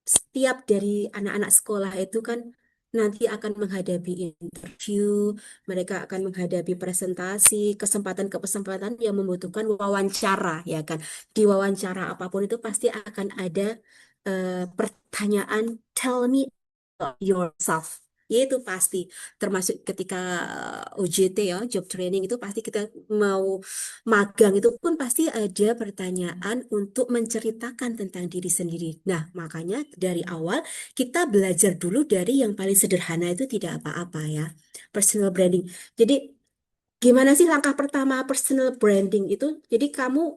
setiap dari anak-anak sekolah itu kan nanti akan menghadapi interview, mereka akan menghadapi presentasi, kesempatan-kesempatan yang membutuhkan wawancara, ya kan. Di wawancara apapun itu pasti akan ada pertanyaan, tell me about yourself. Ya itu pasti, termasuk ketika OJT ya, job training itu pasti kita mau magang itu pun pasti ada pertanyaan untuk menceritakan tentang diri sendiri. Nah, makanya dari awal kita belajar dulu dari yang paling sederhana itu tidak apa-apa ya. Personal branding. Jadi gimana sih langkah pertama personal branding itu? Jadi kamu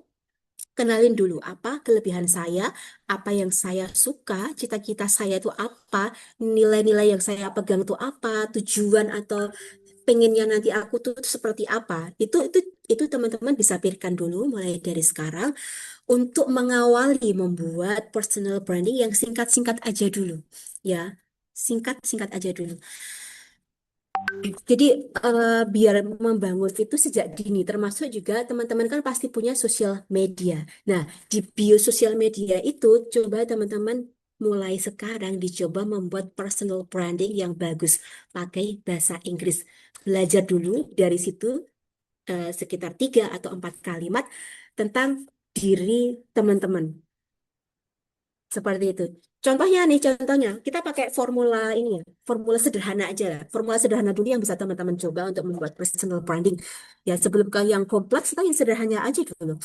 kenalin dulu apa kelebihan saya, apa yang saya suka, cita-cita saya itu apa, nilai-nilai yang saya pegang itu apa, tujuan atau pengennya nanti aku tuh seperti apa. Itu teman-teman bisa pikirkan dulu mulai dari sekarang untuk mengawali membuat personal branding yang singkat-singkat aja dulu. Ya, singkat-singkat aja dulu. Jadi biar membangun itu sejak dini, termasuk juga teman-teman kan pasti punya sosial media. Nah, di bio sosial media itu coba teman-teman mulai sekarang dicoba membuat personal branding yang bagus pakai bahasa Inggris. Belajar dulu dari situ sekitar 3 atau 4 kalimat tentang diri teman-teman. Seperti itu. Contohnya kita pakai formula ini ya, formula sederhana aja lah. Formula sederhana dulu yang bisa teman-teman coba untuk membuat personal branding. Ya, sebelum ke yang kompleks, kita yang sederhana aja dulu.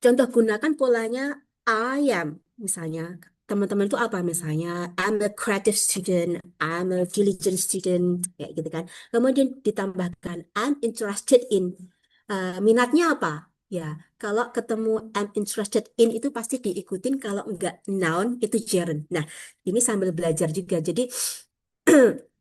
Contoh gunakan polanya I am, misalnya. Teman-teman itu apa misalnya? I'm a creative student, I'm a diligent student, kayak gitu kan. Kemudian ditambahkan I'm interested in. Minatnya apa? Ya, kalau ketemu I'm interested in itu pasti diikutin, kalau enggak noun itu gerund. Nah, ini sambil belajar juga. Jadi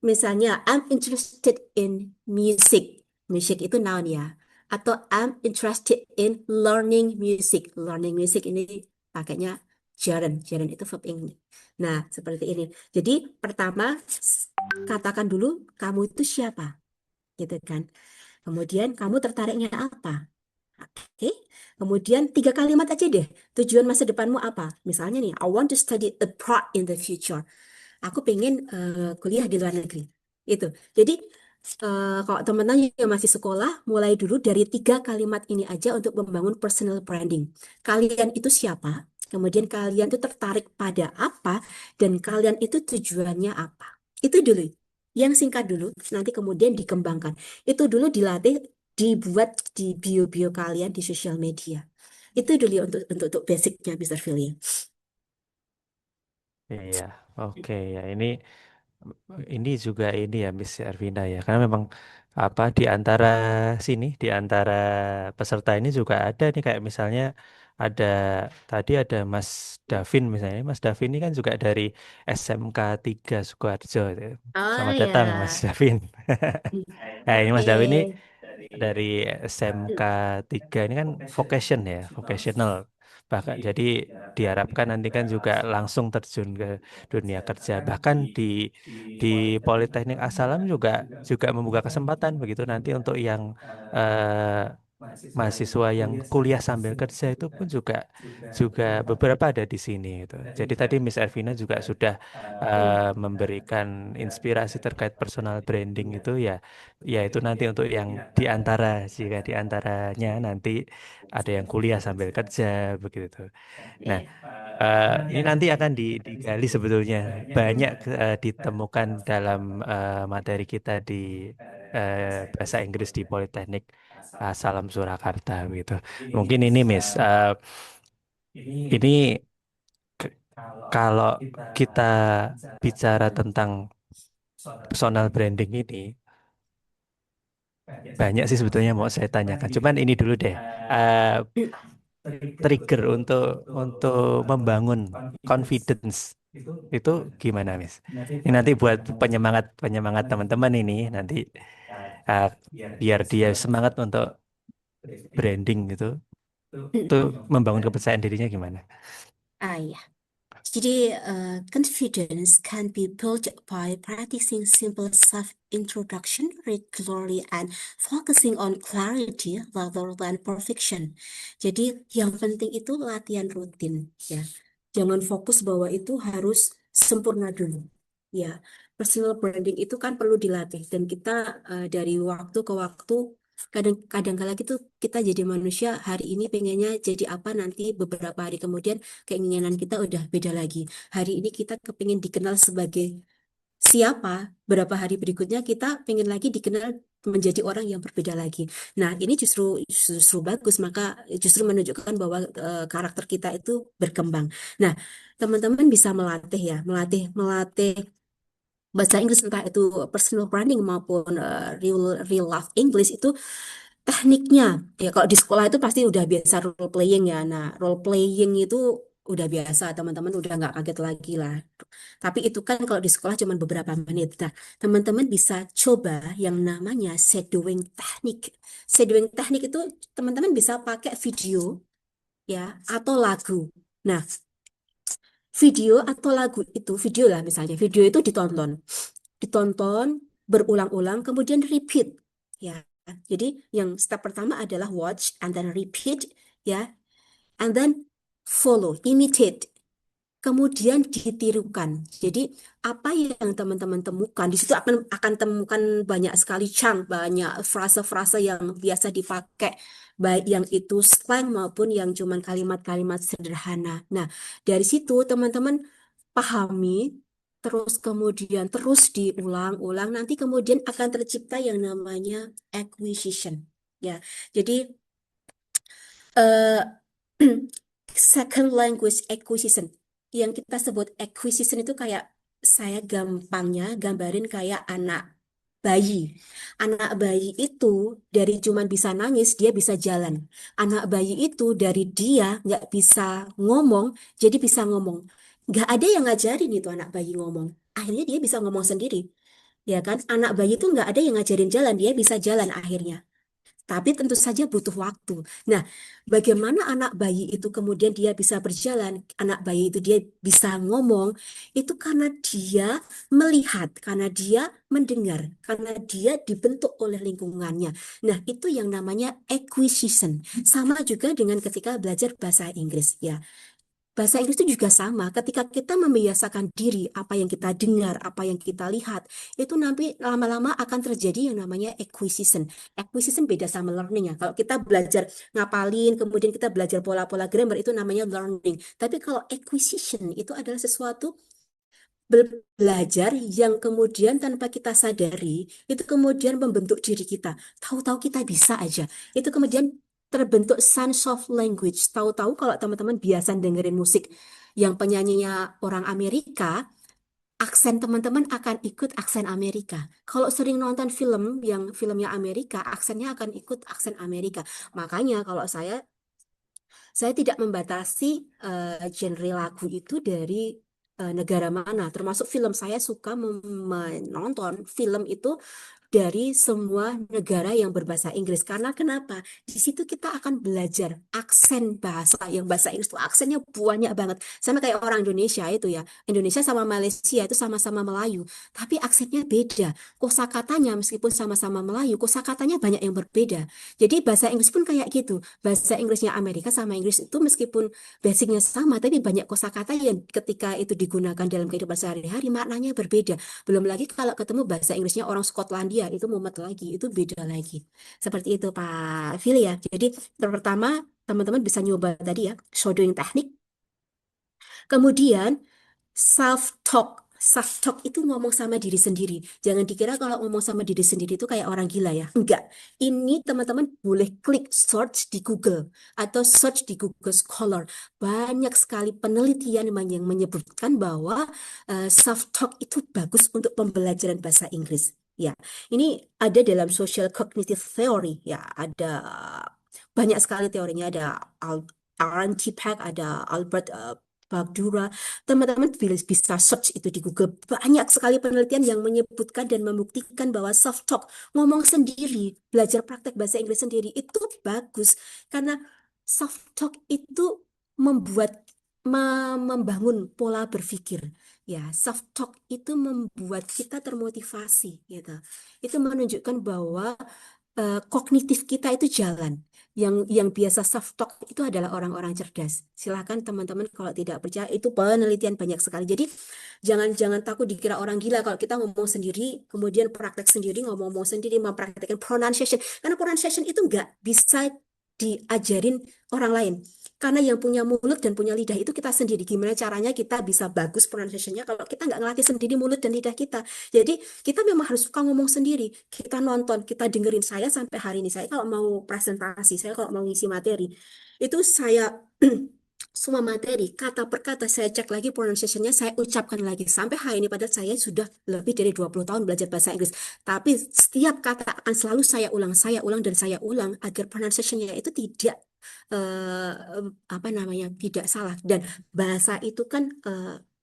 misalnya I'm interested in music. Music itu noun ya. Atau I'm interested in learning music. Learning music ini pakainya gerund. Gerund itu verb ini. Nah, seperti ini. Jadi pertama katakan dulu kamu itu siapa, gitu kan. Kemudian kamu tertariknya apa? Oke. Kemudian 3 kalimat aja deh. Tujuan masa depanmu apa? Misalnya nih, I want to study abroad in the future. Aku pengen kuliah di luar negeri. Itu. Jadi kalau teman-teman yang masih sekolah, mulai dulu dari 3 kalimat ini aja untuk membangun personal branding. Kalian itu siapa? Kemudian kalian itu tertarik pada apa? Dan kalian itu tujuannya apa? Itu dulu. Yang singkat dulu, nanti kemudian dikembangkan. Itu dulu dilatih, dibuat di bio-bio kalian di sosial media. Itu dulu ya untuk basicnya, Mr. Philly. Iya, oke ya. Ini juga ini ya Miss Ervina ya, karena memang apa di antara sini, di antara peserta ini juga ada nih kayak misalnya ada tadi ada Mas Davin misalnya. Mas Davin ini kan juga dari SMK 3 Sukoharjo. Oh Selamat datang Mas ya, Davin. Nah, ini Mas Davin ini oke. dari SMK 3 ini kan vocation ya, vocational. Bahkan jadi diharapkan nanti kan juga langsung terjun ke dunia kerja. Bahkan di Politeknik Asalam juga juga membuka kesempatan begitu nanti untuk yang eh, mahasiswa yang kuliah sambil kerja itu pun juga juga beberapa ada di sini gitu. Jadi tadi Miss Ervina juga sudah memberikan inspirasi terkait personal branding itu ya, ya itu nanti untuk yang di antara jika di antaranya nanti ada yang kuliah sambil kerja begitu. Nah, Ya. ini nanti akan digali sebetulnya banyak ditemukan dalam materi kita di bahasa Inggris di Politeknik Salam Surakarta begitu. Mungkin ini Miss, ini ke- kalau kita bicara tentang personal branding ini banyak sih sebetulnya mau saya tanyakan. Cuman ini dulu deh. eh, Trigger untuk membangun confidence itu gimana, Miss? Ini nanti buat penyemangat penyemangat teman-teman ini nanti uh, biar dia semangat untuk branding gitu. Itu membangun kepercayaan dirinya gimana? Ya. Jadi, confidence can be built by practicing simple self-introduction regularly and focusing on clarity rather than perfection. Jadi, yang penting itu latihan rutin, ya. Jangan fokus bahwa itu harus sempurna dulu. Ya, personal branding itu kan perlu dilatih dan kita dari waktu ke waktu kadang kala gitu kita jadi manusia hari ini pengennya jadi apa, nanti beberapa hari kemudian keinginan kita udah beda lagi. Hari ini kita kepingin dikenal sebagai siapa, berapa hari berikutnya kita pengen lagi dikenal menjadi orang yang berbeda lagi. Nah, ini justru justru bagus, maka justru menunjukkan bahwa karakter kita itu berkembang. Nah, teman-teman bisa melatih ya, melatih bahasa Inggris, entah itu personal branding maupun real real life English itu tekniknya. Ya kalau di sekolah itu pasti udah biasa role playing ya. Nah, role playing itu udah biasa, teman-teman udah nggak kaget lagi lah. Tapi itu kan kalau di sekolah cuma beberapa menit. Nah, teman-teman bisa coba yang namanya shadowing teknik. Shadowing teknik itu teman-teman bisa pakai video ya atau lagu. Nah, video atau lagu itu, video lah misalnya, video itu ditonton berulang-ulang, kemudian repeat ya. Jadi yang step pertama adalah watch and then repeat ya, and then follow, imitate. kemudian ditirukan. Jadi apa yang teman-teman temukan di situ akan temukan banyak sekali chunk, banyak frase-frase yang biasa dipakai, baik yang itu slang maupun yang cuman kalimat-kalimat sederhana. Nah, dari situ teman-teman pahami, terus kemudian terus diulang-ulang, nanti kemudian akan tercipta yang namanya acquisition. Ya, jadi eh, second language acquisition. Yang kita sebut acquisition itu kayak saya gampangnya gambarin kayak anak bayi. Anak bayi itu dari cuman bisa nangis, dia bisa jalan. Anak bayi itu dari dia nggak bisa ngomong, jadi bisa ngomong. Nggak ada yang ngajarin itu anak bayi ngomong. Akhirnya dia bisa ngomong sendiri. Ya kan? Anak bayi itu nggak ada yang ngajarin jalan, dia bisa jalan akhirnya. Tapi tentu saja butuh waktu. Nah, bagaimana anak bayi itu kemudian dia bisa berjalan, anak bayi itu dia bisa ngomong, itu karena dia melihat, karena dia mendengar, karena dia dibentuk oleh lingkungannya. Nah, itu yang namanya acquisition. Sama juga dengan ketika belajar bahasa Inggris, ya. Bahasa Inggris itu juga sama. Ketika kita membiasakan diri, apa yang kita dengar, apa yang kita lihat, itu nanti lama-lama akan terjadi yang namanya acquisition. Acquisition beda sama learning ya. Kalau kita belajar ngapalin, kemudian kita belajar pola-pola grammar, itu namanya learning. Tapi kalau acquisition itu adalah sesuatu belajar yang kemudian tanpa kita sadari, itu kemudian membentuk diri kita. Tahu-tahu kita bisa aja. Itu kemudian terbentuk sense of language. Tahu-tahu kalau teman-teman biasa dengerin musik yang penyanyinya orang Amerika, aksen teman-teman akan ikut aksen Amerika. Kalau sering nonton film yang filmnya Amerika, aksennya akan ikut aksen Amerika. Makanya kalau saya tidak membatasi genre lagu itu dari negara mana. Termasuk film, saya suka menonton film itu dari semua negara yang berbahasa Inggris. Karena kenapa? Di situ kita akan belajar aksen bahasa. Yang bahasa Inggris itu aksennya banyak banget. Sama kayak orang Indonesia itu ya. Indonesia sama Malaysia itu sama-sama Melayu. Tapi aksennya beda. Kosakatanya meskipun sama-sama Melayu, kosakatanya banyak yang berbeda. Jadi bahasa Inggris pun kayak gitu. Bahasa Inggrisnya Amerika sama Inggris itu meskipun basicnya sama, tapi banyak kosakata yang ketika itu digunakan dalam kehidupan sehari-hari maknanya berbeda. Belum lagi kalau ketemu bahasa Inggrisnya orang Skotlandia, itu mumet lagi, itu beda lagi. Seperti itu Pak Fili ya. Jadi pertama teman-teman bisa nyoba tadi ya, shadowing teknik. Kemudian self-talk. Self-talk itu ngomong sama diri sendiri. Jangan dikira kalau ngomong sama diri sendiri itu kayak orang gila ya. Enggak. Ini teman-teman boleh klik search di Google atau search di Google Scholar. Banyak sekali penelitian yang menyebutkan bahwa self-talk itu bagus untuk pembelajaran bahasa Inggris. Ya, ini ada dalam social cognitive theory. Ya, ada banyak sekali teorinya. Ada Aaron T. Peck, ada Albert Bandura. Teman-teman bisa search itu di Google. Banyak sekali penelitian yang menyebutkan dan membuktikan bahwa self-talk, ngomong sendiri, belajar praktek bahasa Inggris sendiri, itu bagus. Karena self-talk itu membangun pola berpikir. Ya, self-talk itu membuat kita termotivasi, gitu. Itu menunjukkan bahwa kognitif kita itu jalan. Yang biasa self talk itu adalah orang-orang cerdas. Silahkan teman-teman kalau tidak percaya, itu penelitian banyak sekali. Jadi jangan takut dikira orang gila kalau kita ngomong sendiri, kemudian praktek sendiri, ngomong-ngomong sendiri, mempraktekkan pronunciation. Karena pronunciation itu nggak bisa diajarin orang lain. Karena yang punya mulut dan punya lidah itu kita sendiri. Gimana caranya kita bisa bagus pronunciation-nya kalau kita nggak ngelatih sendiri mulut dan lidah kita. Jadi kita memang harus suka ngomong sendiri. Kita nonton, kita dengerin. Saya sampai hari ini, saya kalau mau presentasi, saya kalau mau ngisi materi, itu saya semua materi, kata per kata saya cek lagi pronunciation-nya, saya ucapkan lagi. Sampai hari ini padahal saya sudah lebih dari 20 tahun belajar bahasa Inggris. Tapi setiap kata akan selalu saya ulang, dan saya ulang agar pronunciation-nya itu tidak apa namanya, tidak salah. Dan bahasa itu kan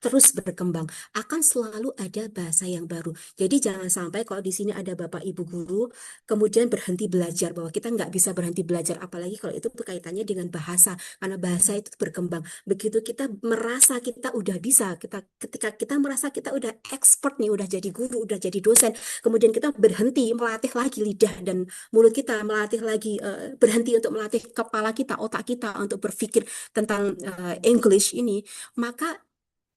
terus berkembang, akan selalu ada bahasa yang baru. Jadi jangan sampai kalau di sini ada Bapak Ibu guru, kemudian berhenti belajar, bahwa kita nggak bisa berhenti belajar, apalagi kalau itu berkaitannya dengan bahasa, karena bahasa itu berkembang. Begitu kita merasa kita udah bisa, ketika kita merasa kita udah expert nih, udah jadi guru, udah jadi dosen, kemudian kita berhenti melatih lagi lidah dan mulut kita, melatih lagi, berhenti untuk melatih kepala kita, otak kita untuk berpikir tentang English ini, maka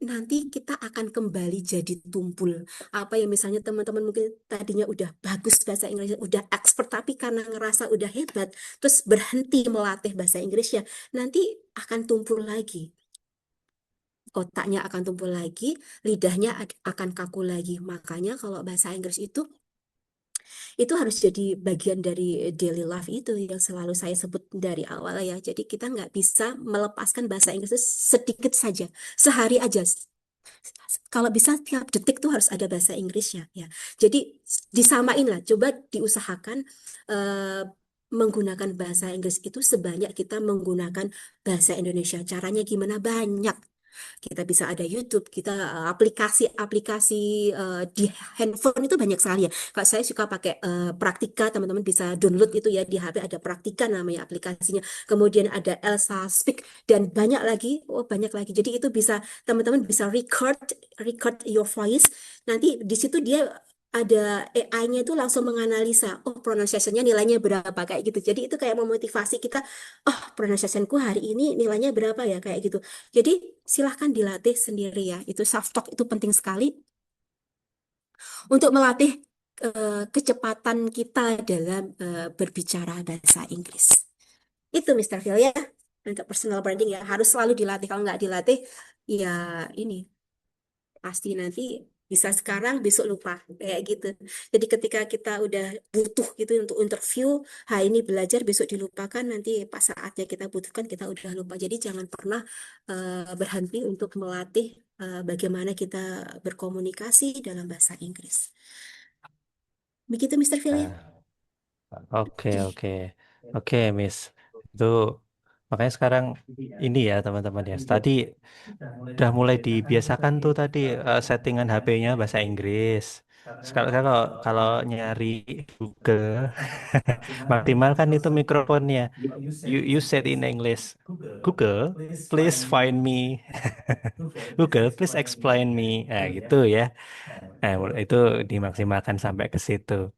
nanti kita akan kembali jadi tumpul. Apa yang misalnya teman-teman mungkin tadinya udah bagus bahasa Inggrisnya, udah expert, tapi karena ngerasa udah hebat, terus berhenti melatih bahasa Inggrisnya, nanti akan tumpul lagi. Otaknya akan tumpul lagi, lidahnya akan kaku lagi. Makanya kalau bahasa Inggris itu harus jadi bagian dari daily life itu yang selalu saya sebut dari awal ya. Jadi kita nggak bisa melepaskan bahasa Inggris itu sedikit saja, sehari aja. Kalau bisa tiap detik tuh harus ada bahasa Inggrisnya ya. Jadi disamain lah, coba diusahakan eh, menggunakan bahasa Inggris itu sebanyak kita menggunakan bahasa Indonesia. Caranya gimana? Banyak. Kita bisa ada YouTube, kita aplikasi-aplikasi di handphone itu banyak sekali ya. Kalau saya suka pakai Praktika, teman-teman bisa download itu ya di HP ada Praktika namanya aplikasinya. Kemudian ada Elsa Speak dan banyak lagi, oh banyak lagi. Jadi itu bisa teman-teman bisa record your voice. Nanti di situ dia ada AI-nya itu langsung menganalisa, oh pronunciation-nya nilainya berapa kayak gitu. Jadi itu kayak memotivasi kita, oh pronunciation-ku hari ini nilainya berapa ya kayak gitu. Jadi silahkan dilatih sendiri ya. Itu self talk itu penting sekali untuk melatih kecepatan kita dalam berbicara bahasa Inggris. Itu Mr. Phil ya. Untuk personal branding ya harus selalu dilatih. Kalau nggak dilatih, ya ini pasti nanti bisa sekarang besok lupa kayak gitu. Jadi ketika kita udah butuh gitu untuk interview, hari ini belajar besok dilupakan, nanti pas saatnya kita butuhkan kita udah lupa. Jadi jangan pernah berhenti untuk melatih bagaimana kita berkomunikasi dalam bahasa Inggris. Begitu Mr. Phil ya. Oke, Oke. oke. Oke, Miss. Itu makanya sekarang ini ya teman-teman ya. Tadi udah mulai dibiasakan tuh tadi settingan HP-nya bahasa Inggris. Sekarang kalau kalau nyari Google maksimal kan itu mikrofonnya. You said in English. Google, please find me. Google, please explain me. Nah, gitu ya. Nah, itu dimaksimalkan sampai ke situ.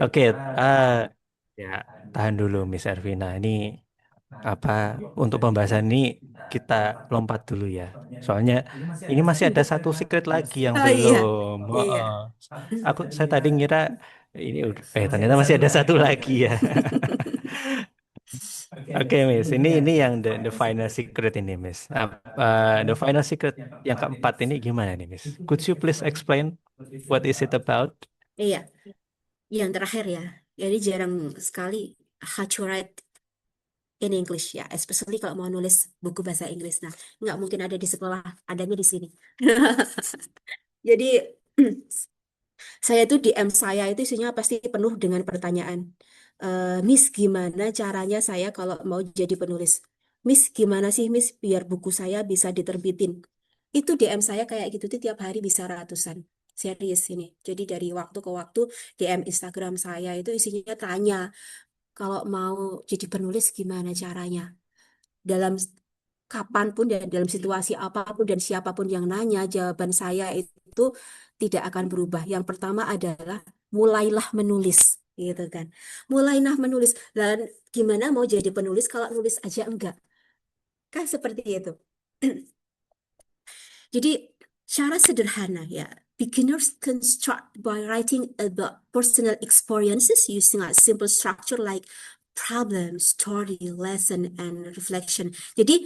Oke, ya tahan dulu Miss Ervina. Ini apa untuk pembahasan ini kita lompat dulu ya. Soalnya ini masih ada satu secret lagi yang Oh iya, belum. Oh, iya. oh. Saya tadi ngira ini ternyata masih ada satu lagi ya. Oke, Miss. Ini yang the final secret ini, Miss. The final secret yang keempat ini gimana nih, Miss? Could you please explain what is it about? Iya, yang terakhir ya. Jadi jarang sekali how to write in English ya, especially kalau mau nulis buku bahasa Inggris. Nah, nggak mungkin ada di sekolah, adanya di sini. Jadi saya tuh DM saya itu isinya pasti penuh dengan pertanyaan. Miss, gimana caranya saya kalau mau jadi penulis? Miss, gimana sih Miss biar buku saya bisa diterbitin? Itu DM saya kayak gitu tuh tiap hari bisa ratusan. Serius ini. Jadi dari waktu ke waktu DM Instagram saya itu isinya tanya, kalau mau jadi penulis gimana caranya? Dalam kapanpun dan dalam situasi apapun dan siapapun yang nanya, jawaban saya itu tidak akan berubah. Yang pertama adalah mulailah menulis, gitu kan. Mulailah menulis. Dan gimana mau jadi penulis kalau nulis aja enggak? Kan seperti itu. Jadi cara sederhana ya. Beginners can start by writing about personal experiences using a simple structure like problem, story, lesson, and reflection. Jadi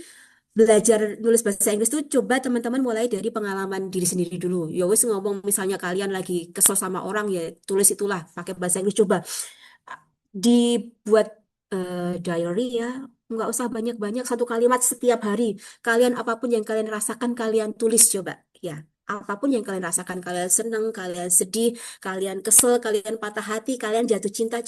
belajar nulis bahasa Inggris tuh coba teman-teman mulai dari pengalaman diri sendiri dulu. Ya wes ngomong misalnya kalian lagi kesel sama orang ya tulis itulah pakai bahasa Inggris coba dibuat diary ya. Nggak usah banyak-banyak satu kalimat setiap hari. Kalian apapun yang kalian rasakan kalian tulis coba ya. Apapun yang kalian rasakan, kalian senang, kalian sedih, kalian kesel, kalian patah hati, kalian jatuh cinta,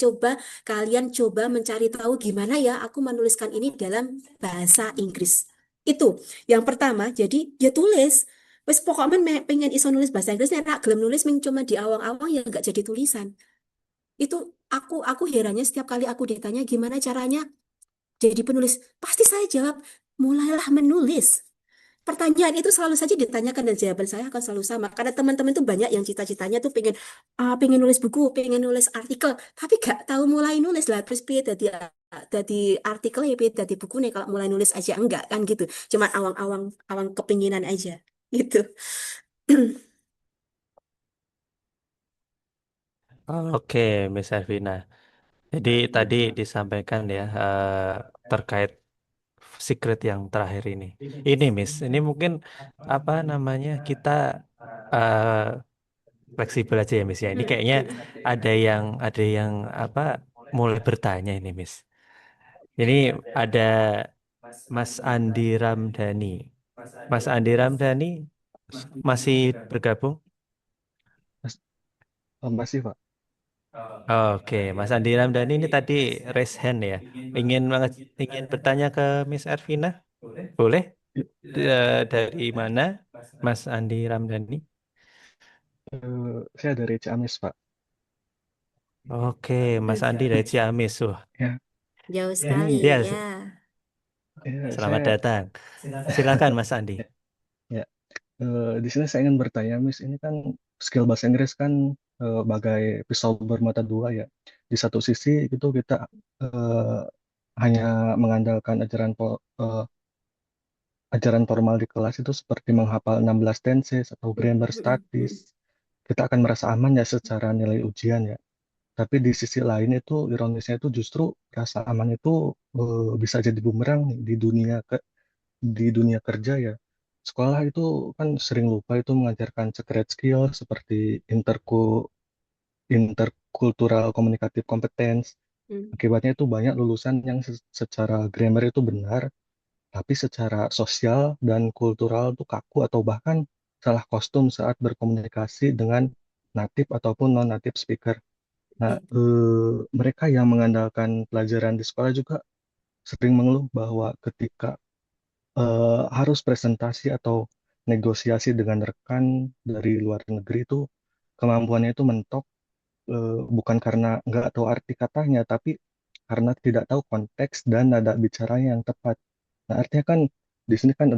kalian coba mencari tahu gimana ya aku menuliskan ini dalam bahasa Inggris. Itu yang pertama, jadi ya tulis. Wes pokoknya pengen iso nulis bahasa Inggris, nek gelem nulis ming cuma di awang-awang ya nggak jadi tulisan. Itu aku herannya setiap kali aku ditanya gimana caranya jadi penulis, pasti saya jawab, mulailah menulis. Pertanyaan itu selalu saja ditanyakan dan jawaban saya akan selalu sama. Karena teman-teman itu banyak yang cita-citanya tuh pengen nulis buku, pengen nulis artikel, tapi gak tahu mulai nulis lah. Terus piye dari artikel ya piye dari buku nih kalau mulai nulis aja enggak kan gitu. Cuma awang-awang awang kepinginan aja. gitu. Oke, Miss Ervina. Jadi tadi disampaikan ya terkait secret yang terakhir ini. Ini Miss, ini mungkin apa namanya kita eh, fleksibel aja ya Miss ya. Ini kayaknya ada yang apa mulai bertanya ini Miss. Ini ada Mas Andi Ramdhani. Mas Andi Ramdhani masih bergabung? Mas, Masih, Pak. Oke, Mas Andi Ramdhani ini tadi raise hand ya. Ingin bertanya ke Miss Ervina? Boleh? I- Dari mana, Mas Andi Ramdhani? saya dari Ciamis, Pak. Oke, Mas Andi dari Ciamis. Wah, Ya, Jauh sekali ini ya, ya. selamat saya datang. Silakan, Mas Andi. ya di sini saya ingin bertanya, Miss, ini kan skill bahasa Inggris kan bagai pisau bermata dua ya. Di satu sisi itu kita eh, hanya mengandalkan ajaran formal di kelas itu seperti menghafal 16 tenses atau grammar statis. Kita akan merasa aman ya secara nilai ujian ya. Tapi di sisi lain itu ironisnya itu justru rasa aman itu bisa jadi bumerang nih di dunia kerja ya. Sekolah itu kan sering lupa itu mengajarkan secret skill seperti interkultural communicative competence. Hmm. Akibatnya itu banyak lulusan yang secara grammar itu benar, tapi secara sosial dan kultural itu kaku atau bahkan salah kostum saat berkomunikasi dengan native ataupun non-native speaker. Nah, Oke. mereka yang mengandalkan pelajaran di sekolah juga sering mengeluh bahwa ketika harus presentasi atau negosiasi dengan rekan dari luar negeri itu kemampuannya itu mentok, bukan karena nggak tahu arti katanya, tapi karena tidak tahu konteks dan nada bicaranya yang tepat. Nah, artinya kan di sini kan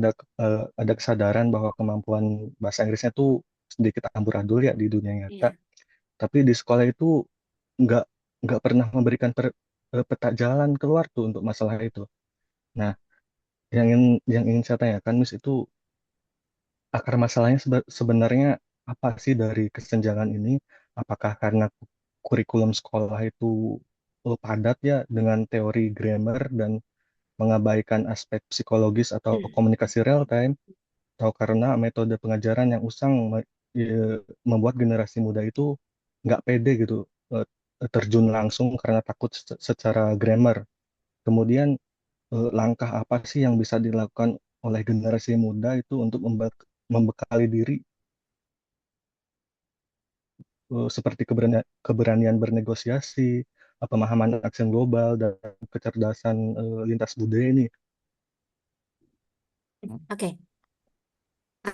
ada kesadaran bahwa kemampuan bahasa Inggrisnya tuh sedikit amburadul ya di dunia nyata, Iya. tapi di sekolah itu nggak nggak pernah memberikan peta jalan keluar tuh untuk masalah itu. Nah, yang ingin saya tanyakan, Miss, itu akar masalahnya sebenarnya apa sih dari kesenjangan ini? Apakah karena kurikulum sekolah itu padat ya dengan teori grammar dan mengabaikan aspek psikologis atau komunikasi real time, atau karena metode pengajaran yang usang membuat generasi muda itu nggak pede gitu eh, terjun langsung karena takut secara grammar. Kemudian langkah apa sih yang bisa dilakukan oleh generasi muda itu untuk membekali diri seperti keberanian bernegosiasi, pemahaman aksen global, dan kecerdasan lintas budaya ini. Oke.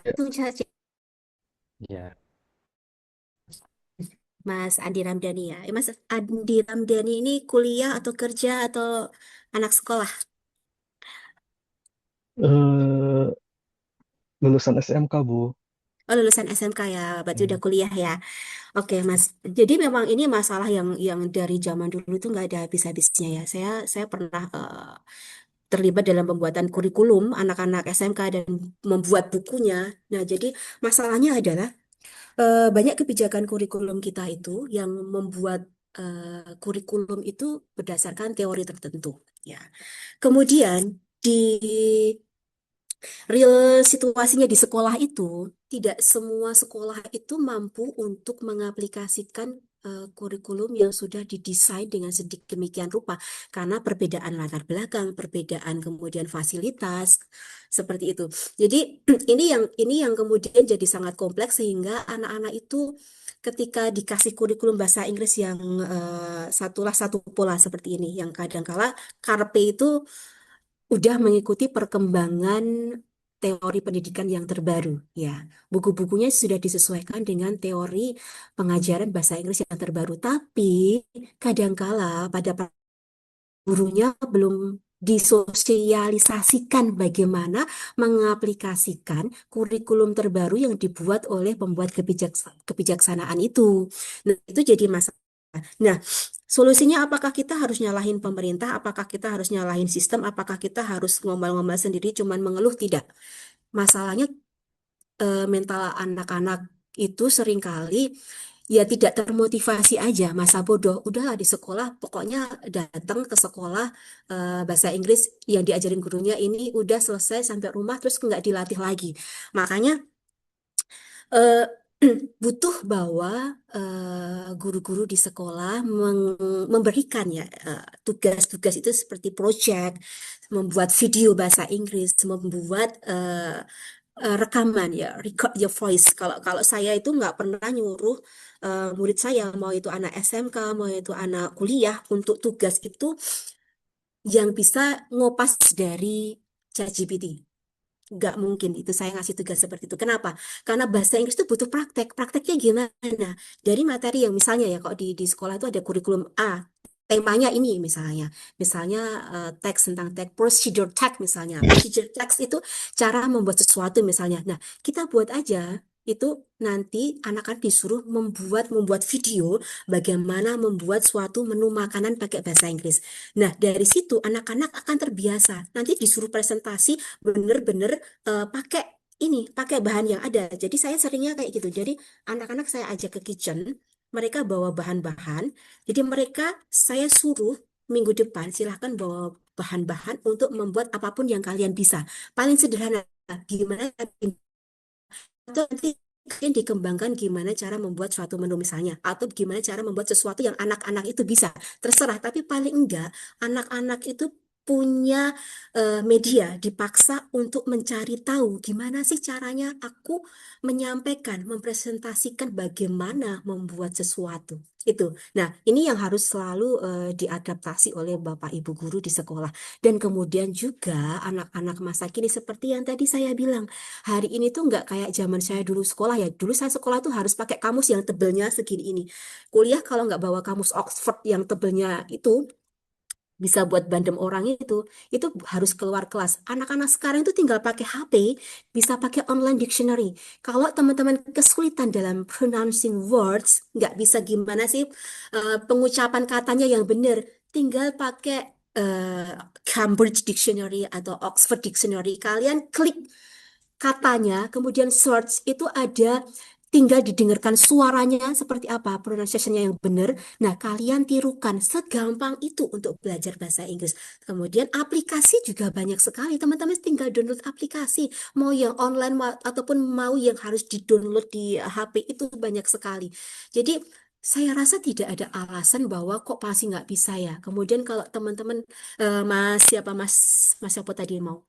Ya, Langsung saja Ya, Mas Andi Ramdhani ya. Mas Andi Ramdhani ini kuliah atau kerja atau anak sekolah? eh, lulusan SMK, Bu. Oh, lulusan SMK ya, berarti Hmm. udah kuliah ya. Oke, Mas. Jadi memang ini masalah yang dari zaman dulu itu nggak ada habis-habisnya ya. Saya pernah terlibat dalam pembuatan kurikulum anak-anak SMK dan membuat bukunya. Nah, jadi masalahnya adalah banyak kebijakan kurikulum kita itu yang membuat kurikulum itu berdasarkan teori tertentu. Ya, kemudian di real situasinya di sekolah itu, tidak semua sekolah itu mampu untuk mengaplikasikan kurikulum yang sudah didesain dengan sedemikian rupa karena perbedaan latar belakang, perbedaan kemudian fasilitas seperti itu. Jadi ini yang kemudian jadi sangat kompleks sehingga anak-anak itu ketika dikasih kurikulum bahasa Inggris yang satulah satu pola seperti ini, yang kadangkala Karpe itu udah mengikuti perkembangan teori pendidikan yang terbaru ya. Buku-bukunya sudah disesuaikan dengan teori pengajaran bahasa Inggris yang terbaru, tapi kadangkala pada gurunya belum disosialisasikan bagaimana mengaplikasikan kurikulum terbaru yang dibuat oleh pembuat kebijaksanaan itu. Nah, itu jadi masalah. Nah, solusinya apakah kita harus nyalahin pemerintah, apakah kita harus nyalahin sistem, apakah kita harus ngomel-ngomel sendiri cuman mengeluh? Tidak. Masalahnya mental anak-anak itu seringkali ya tidak termotivasi aja, masa bodoh. Udahlah di sekolah, pokoknya datang ke sekolah bahasa Inggris yang diajarin gurunya ini udah selesai sampai rumah terus nggak dilatih lagi. Makanya eh, butuh bahwa guru-guru di sekolah memberikan ya tugas-tugas itu seperti project, membuat video bahasa Inggris, membuat rekaman ya, record your voice. Kalau kalau saya itu nggak pernah nyuruh murid saya, mau itu anak SMK, mau itu anak kuliah, untuk tugas itu yang bisa ngopas dari ChatGPT. Nggak mungkin itu saya ngasih tugas seperti itu. Kenapa? Karena bahasa Inggris itu butuh praktek. Prakteknya gimana? Dari materi yang misalnya ya, kok di sekolah itu ada kurikulum A, temanya ini misalnya. Misalnya teks tentang teks, procedure text misalnya. Procedure text itu cara membuat sesuatu misalnya. Nah, kita buat aja itu nanti anak-anak disuruh membuat video bagaimana membuat suatu menu makanan pakai bahasa Inggris. Nah, dari situ anak-anak akan terbiasa. Nanti disuruh presentasi bener-bener pakai ini, pakai bahan yang ada. Jadi saya seringnya kayak gitu. Jadi anak-anak saya ajak ke kitchen, mereka bawa bahan-bahan. Jadi mereka saya suruh minggu depan silahkan bawa bahan-bahan untuk membuat apapun yang kalian bisa. Paling sederhana, gimana atau nanti kalian dikembangkan gimana cara membuat suatu menu misalnya, atau gimana cara membuat sesuatu yang anak-anak itu bisa. Terserah, tapi paling enggak anak-anak itu punya media, dipaksa untuk mencari tahu gimana sih caranya aku menyampaikan, mempresentasikan bagaimana membuat sesuatu. Itu. Nah, ini yang harus selalu diadaptasi oleh Bapak Ibu guru di sekolah. Dan kemudian juga anak-anak masa kini seperti yang tadi saya bilang, hari ini tuh nggak kayak zaman saya dulu sekolah ya. Dulu saya sekolah tuh harus pakai kamus yang tebelnya segini ini. Kuliah kalau nggak bawa kamus Oxford yang tebelnya itu bisa buat bandem orang itu harus keluar kelas. Anak-anak sekarang itu tinggal pakai HP, bisa pakai online dictionary. Kalau teman-teman kesulitan dalam pronouncing words, nggak bisa gimana sih pengucapan katanya yang benar, tinggal pakai Cambridge Dictionary atau Oxford Dictionary. Kalian klik katanya, kemudian search itu ada, tinggal didengarkan suaranya seperti apa, pronunciation-nya yang benar. Nah, kalian tirukan, segampang itu untuk belajar bahasa Inggris. Kemudian aplikasi juga banyak sekali, teman-teman tinggal download aplikasi, mau yang online ataupun mau yang harus di-download di HP itu banyak sekali. Jadi saya rasa tidak ada alasan bahwa kok pasti nggak bisa ya. Kemudian kalau teman-teman Mas Mas siapa tadi mau?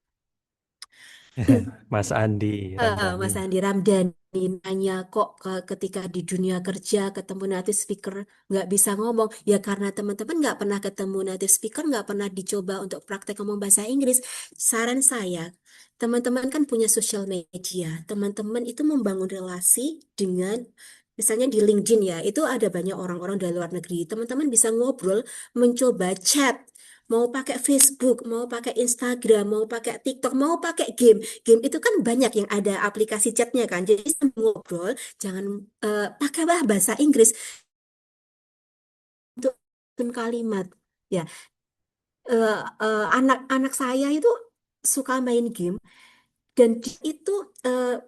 Mas Andi Ramdhani. Mas Andi Ramdhani nanya kok ketika di dunia kerja ketemu native speaker nggak bisa ngomong ya, karena teman-teman nggak pernah ketemu native speaker, nggak pernah dicoba untuk praktek ngomong bahasa Inggris. Saran saya, teman-teman kan punya sosial media, teman-teman itu membangun relasi dengan misalnya di LinkedIn ya, itu ada banyak orang-orang dari luar negeri, teman-teman bisa ngobrol, mencoba chat, mau pakai Facebook, mau pakai Instagram, mau pakai TikTok, mau pakai game. Game itu kan banyak yang ada aplikasi chatnya kan. Jadi sambil ngobrol, jangan pakailah bahasa Inggris untuk susun kalimat. Ya, anak-anak saya itu suka main game. Dan dia itu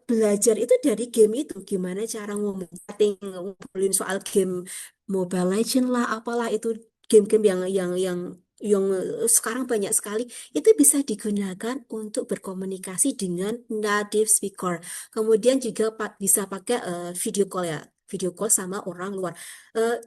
belajar itu dari game itu, gimana cara ngomong, chatting, ngobrolin soal game Mobile Legend lah, apalah itu, game-game yang sekarang banyak sekali itu bisa digunakan untuk berkomunikasi dengan native speaker. Kemudian juga bisa pakai video call ya, video call sama orang luar.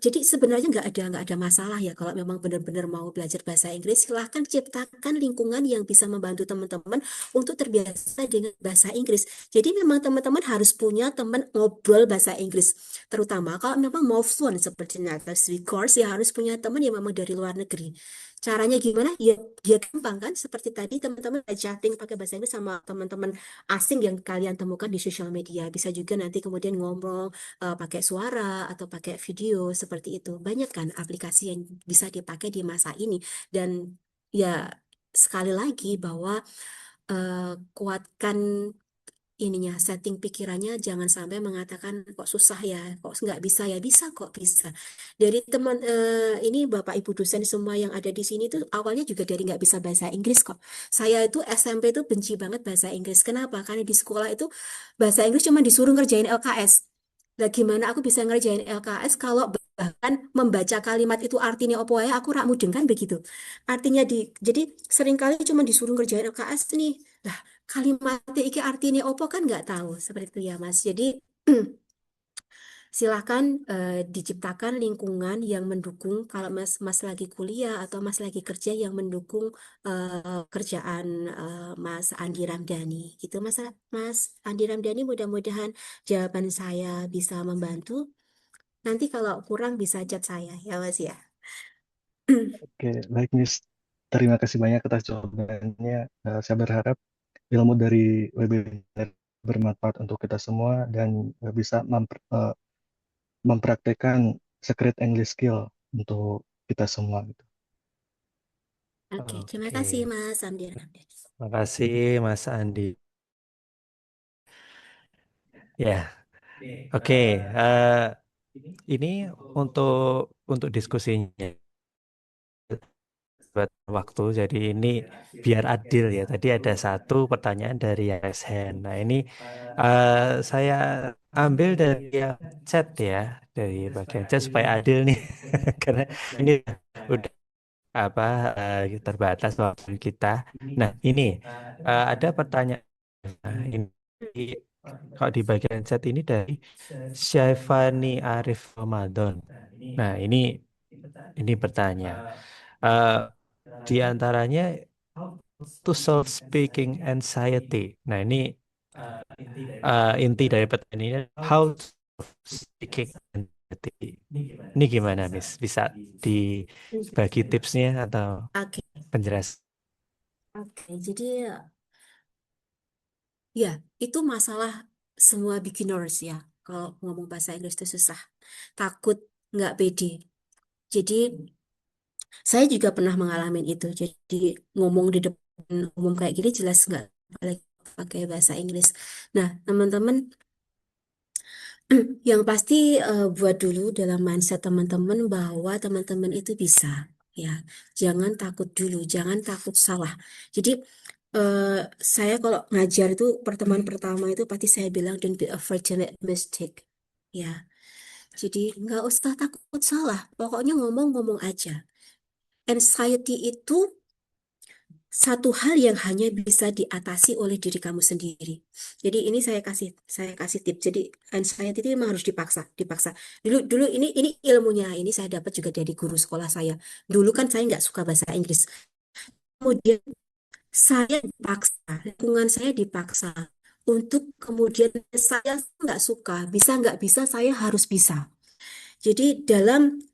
Jadi sebenarnya nggak ada masalah ya, kalau memang benar-benar mau belajar bahasa Inggris, silahkan ciptakan lingkungan yang bisa membantu teman-teman untuk terbiasa dengan bahasa Inggris. Jadi memang teman-teman harus punya teman ngobrol bahasa Inggris. Terutama kalau memang mau fluent seperti native speakers, ya harus punya teman yang memang dari luar negeri. Caranya gimana? Ya, dia gampang kan? Seperti tadi teman-teman chatting pakai bahasa Inggris sama teman-teman asing yang kalian temukan di sosial media. Bisa juga nanti kemudian ngomong pakai suara atau pakai video seperti itu. Banyak kan aplikasi yang bisa dipakai di masa ini. Dan ya sekali lagi bahwa kuatkan ininya, setting pikirannya jangan sampai mengatakan kok susah ya, kok nggak bisa ya, bisa kok bisa. Dari teman ini Bapak Ibu dosen semua yang ada di sini tuh awalnya juga dari nggak bisa bahasa Inggris kok. Saya itu SMP itu benci banget bahasa Inggris. Kenapa? Karena di sekolah itu bahasa Inggris cuma disuruh ngerjain LKS. Lah gimana aku bisa ngerjain LKS kalau bahkan membaca kalimat itu artinya opo ya aku rak mudeng kan begitu. Artinya jadi seringkali cuma disuruh ngerjain LKS nih. Lah kalimat iki artinya opo kan nggak tahu seperti itu ya Mas. Jadi silakan diciptakan lingkungan yang mendukung kalau Mas lagi kuliah atau Mas lagi kerja yang mendukung kerjaan Mas Andi Ramdhani gitu Mas Andi Ramdhani mudah-mudahan jawaban saya bisa membantu. Nanti kalau kurang bisa chat saya ya Mas ya. Oke, baik Miss. Terima kasih banyak atas jawabannya. Saya berharap ilmu dari webinar bermanfaat untuk kita semua dan bisa mempraktekkan secret English skill untuk kita semua gitu. Oke, terima Oke, kasih Mas Andi Ramdhani. makasih Mas Andi. Ya, oke. Ini untuk diskusinya buat waktu. Jadi ini biar adil ya. Tadi ada satu pertanyaan dari ASN. Nah ini eh, saya ambil dari yang chat ya, dari bagian chat supaya adil nih, karena ini udah apa terbatas waktu kita. Nah ini ada pertanyaan. Nah, ini kalau di bagian chat ini dari Syafani Arif Ramadan. Nah ini bertanya. Eh, di antaranya to solve speaking anxiety. Nah, ini inti dari pertanyaan ini how to solve speaking anxiety. Ini gimana, Miss? Bisa dibagi tipsnya atau Oke, penjelasan? oke. Jadi ya itu masalah semua beginners ya. Kalau ngomong bahasa Inggris itu susah. Takut nggak pede. Jadi saya juga pernah mengalami itu. Jadi ngomong di depan umum kayak gini jelas nggak apalagi pakai bahasa Inggris. Nah, teman-teman, yang pasti buat dulu dalam mindset teman-teman bahwa teman-teman itu bisa. Ya, jangan takut dulu, jangan takut salah. Jadi eh, saya kalau ngajar itu pertemuan pertama itu pasti saya bilang don't be afraid to make mistake. Ya, jadi nggak usah takut salah. Pokoknya ngomong-ngomong aja. Anxiety itu satu hal yang hanya bisa diatasi oleh diri kamu sendiri. Jadi ini saya kasih tips. Jadi anxiety itu memang harus dipaksa. Dulu dulu ini ilmunya ini saya dapat juga dari guru sekolah saya. Dulu kan saya nggak suka bahasa Inggris. Kemudian saya dipaksa, lingkungan saya dipaksa untuk kemudian saya nggak suka, bisa nggak bisa saya harus bisa. Jadi dalam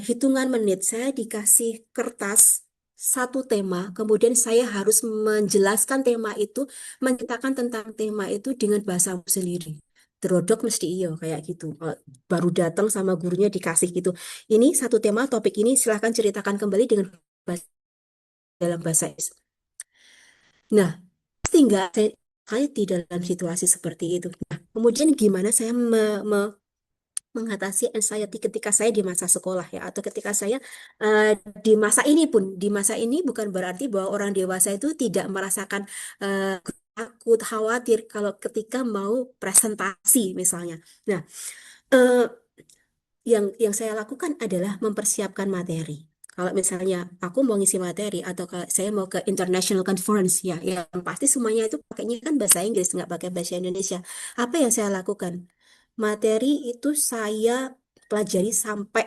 hitungan menit saya dikasih kertas satu tema, kemudian saya harus menjelaskan tema itu, menceritakan tentang tema itu dengan bahasamu sendiri. Terodok mesti iyo kayak gitu. Baru datang sama gurunya dikasih gitu. Ini satu tema, topik ini silahkan ceritakan kembali dengan dalam bahasa Inggris. Nah, pasti nggak saya di dalam situasi seperti itu. Nah, kemudian gimana saya mengatasi anxiety ketika saya di masa sekolah ya atau ketika saya di masa ini pun di masa ini bukan berarti bahwa orang dewasa itu tidak merasakan takut khawatir kalau ketika mau presentasi misalnya. Nah, eh, yang saya lakukan adalah mempersiapkan materi. Kalau misalnya aku mau ngisi materi atau saya mau ke international conference ya, yang pasti semuanya itu pakainya kan bahasa Inggris, nggak pakai bahasa Indonesia. Apa yang saya lakukan? Materi itu saya pelajari sampai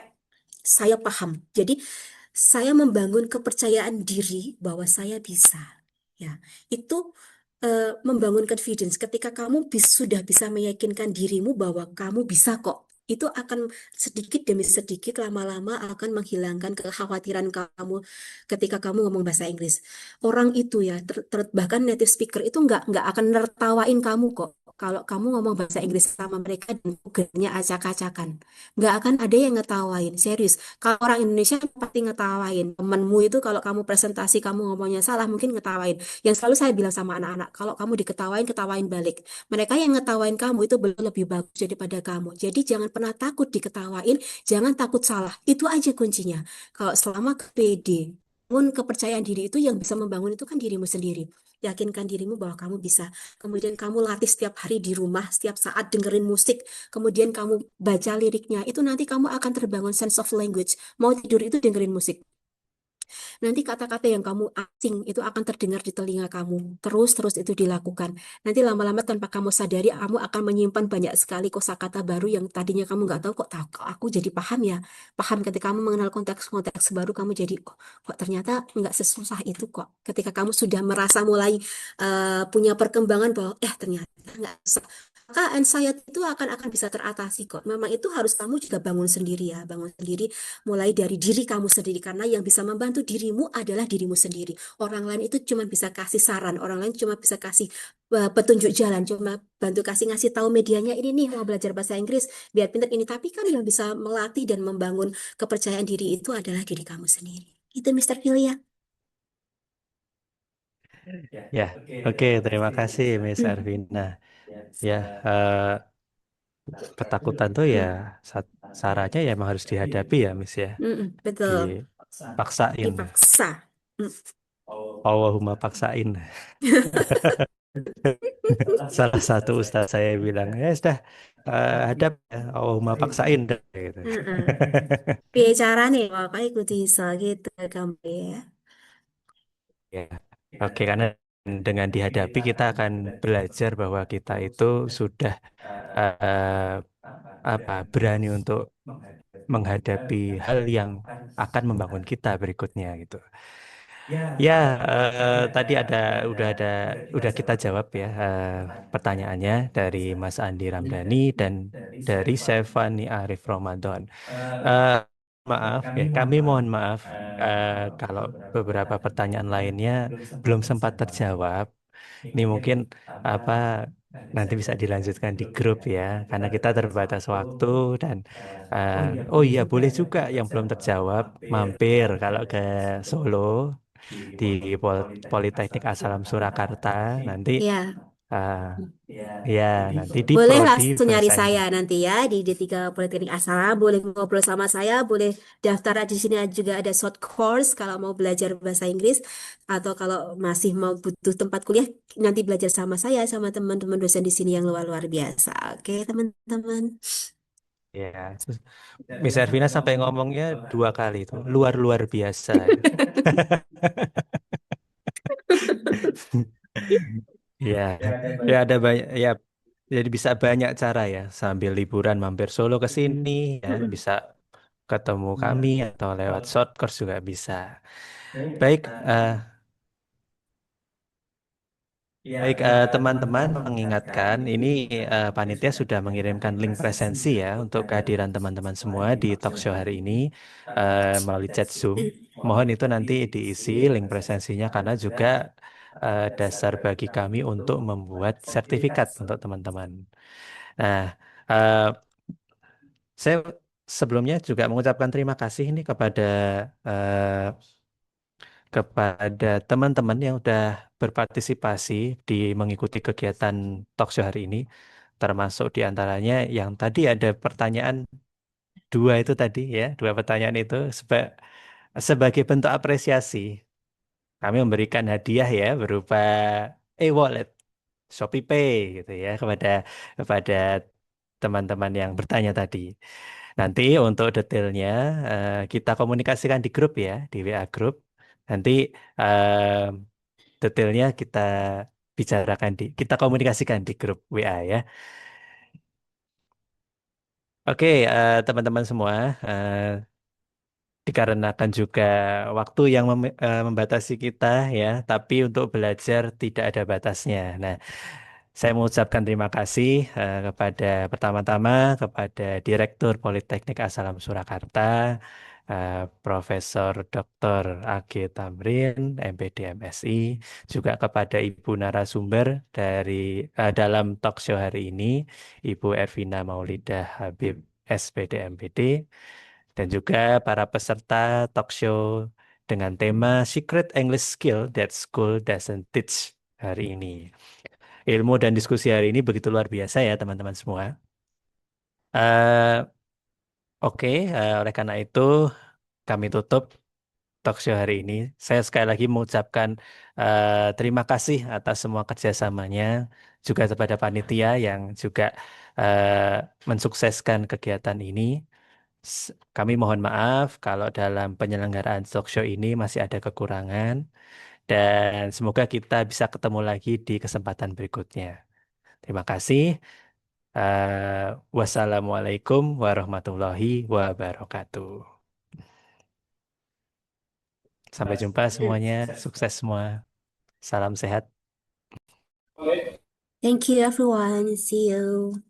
saya paham. Jadi saya membangun kepercayaan diri bahwa saya bisa. Ya, itu membangun confidence. Ketika kamu sudah bisa meyakinkan dirimu bahwa kamu bisa kok, itu akan sedikit demi sedikit lama-lama akan menghilangkan kekhawatiran kamu ketika kamu ngomong bahasa Inggris. Orang itu ya, bahkan native speaker itu nggak akan nertawain kamu kok. kalau kamu ngomong bahasa Inggris sama mereka dan Google-nya acak-acakan. Nggak akan ada yang ngetawain, serius. Kalau orang Indonesia pasti ngetawain. Temenmu itu kalau kamu presentasi, kamu ngomongnya salah, mungkin ngetawain. Yang selalu saya bilang sama anak-anak, kalau kamu diketawain, ketawain balik. Mereka yang ngetawain kamu itu belum lebih bagus daripada kamu. Jadi jangan pernah takut diketawain, jangan takut salah. Itu aja kuncinya. Kalau selama pede, bangun kepercayaan diri itu yang bisa membangun itu kan dirimu sendiri. Yakinkan dirimu bahwa kamu bisa. Kemudian kamu latih setiap hari di rumah, setiap saat dengerin musik. Kemudian kamu baca liriknya. Itu nanti kamu akan terbangun sense of language. Mau tidur itu dengerin musik. Nanti kata-kata yang kamu asing itu akan terdengar di telinga kamu. Terus-terus itu dilakukan. Nanti lama-lama tanpa kamu sadari, kamu akan menyimpan banyak sekali kosakata baru yang tadinya kamu nggak tahu, kok aku jadi paham ya. Paham ketika kamu mengenal konteks-konteks baru, kamu jadi, kok ternyata nggak sesusah itu kok. Ketika kamu sudah merasa mulai punya perkembangan bahwa, ternyata nggak susah. Maka anxiety itu akan bisa teratasi kok. Memang itu harus kamu juga bangun sendiri ya, bangun sendiri mulai dari diri kamu sendiri karena yang bisa membantu dirimu adalah dirimu sendiri. Orang lain itu cuma bisa kasih saran, orang lain cuma bisa kasih petunjuk jalan, cuma bantu kasih ngasih tahu medianya ini nih mau belajar bahasa Inggris biar pintar ini. Tapi kan yang bisa melatih dan membangun kepercayaan diri itu adalah diri kamu sendiri. Itu Mister Filia. Ya, oke, terima kasih Miss Arvina. Ya, ketakutan tuh ya sarannya ya emang harus dihadapi ya Miss ya, Betul, dipaksain. dipaksa. Mm. Allahumma paksain. Salah satu ustaz saya bilang, ya sudah hadap ya, Allahumma paksain deh, gitu. Mm-mm. Piye carane makanya kudu iso gitu kamu ya. Ya, oke, karena dengan dihadapi kita akan belajar bahwa kita itu sudah eh, berani untuk menghadapi hal yang akan membangun kita berikutnya gitu. Ya, tadi udah kita jawab ya pertanyaannya dari Mas Andi Ramdhani dan dari Syafani Arif Ramadan. Eh, Maaf ya, kami mohon maaf kalau beberapa pertanyaan lainnya belum sempat terjawab. Ini mungkin apa nanti bisa dilanjutkan di grup ya, karena kita terbatas waktu dan oh iya boleh juga yang belum terjawab mampir kalau ke Solo di Politeknik Asalam Surakarta nanti Ya, eh, ya nanti di boleh prodi langsung nyari bahasa saya Inggris. nanti ya di D3 Politeknik Asala, boleh ngobrol sama saya, boleh daftar di sini juga ada short course kalau mau belajar bahasa Inggris atau kalau masih mau butuh tempat kuliah nanti belajar sama saya sama teman-teman dosen di sini yang luar-luar biasa. Oke, teman-teman. Ya, terus Miss Ervina sampai ngomongnya dua kali itu luar-luar biasa. Ya, ya ada banyak ya. Jadi bisa banyak cara ya sambil liburan mampir Solo ke sini ya Mm-mm. bisa ketemu kami atau lewat short course juga bisa. Baik, teman-teman mengingatkan ini panitia sudah mengirimkan link presensi ya untuk kehadiran teman-teman semua di talk show hari ini melalui chat Zoom. Mohon itu nanti diisi link presensinya karena juga dasar bagi kami untuk membuat sertifikat untuk teman-teman. Nah, eh, saya sebelumnya juga mengucapkan terima kasih ini eh, kepada teman-teman yang sudah berpartisipasi di mengikuti kegiatan talk show hari ini, termasuk diantaranya yang tadi ada pertanyaan dua itu tadi ya, dua pertanyaan itu sebagai bentuk apresiasi kami memberikan hadiah ya berupa e-wallet, Shopee Pay gitu ya kepada teman-teman yang bertanya tadi. Nanti untuk detailnya kita komunikasikan di grup ya, di WA grup. Nanti eh, detailnya kita komunikasikan di grup WA ya. Oke, teman-teman semua, dikarenakan juga waktu yang membatasi kita ya, tapi untuk belajar tidak ada batasnya. Nah, saya mengucapkan terima kasih kepada pertama-tama kepada Direktur Politeknik Asalam Surakarta Profesor Dr. A.G. Tamrin, MPD MSI, juga kepada Ibu narasumber dalam talk show hari ini, Ibu Ervina Maulidah Habib, SPD MPD, dan juga para peserta talk show dengan tema Secret English Skill That School Doesn't Teach hari ini. Ilmu dan diskusi hari ini begitu luar biasa ya teman-teman semua. Eh, Oke, oleh karena itu kami tutup talk show hari ini. Saya sekali lagi mengucapkan terima kasih atas semua kerjasamanya, juga kepada panitia yang juga mensukseskan kegiatan ini. Kami mohon maaf kalau dalam penyelenggaraan talk show ini masih ada kekurangan, dan semoga kita bisa ketemu lagi di kesempatan berikutnya. Terima kasih. Wassalamualaikum warahmatullahi wabarakatuh. Sampai jumpa semuanya. Sukses semua. Salam sehat. Thank you, everyone. See you.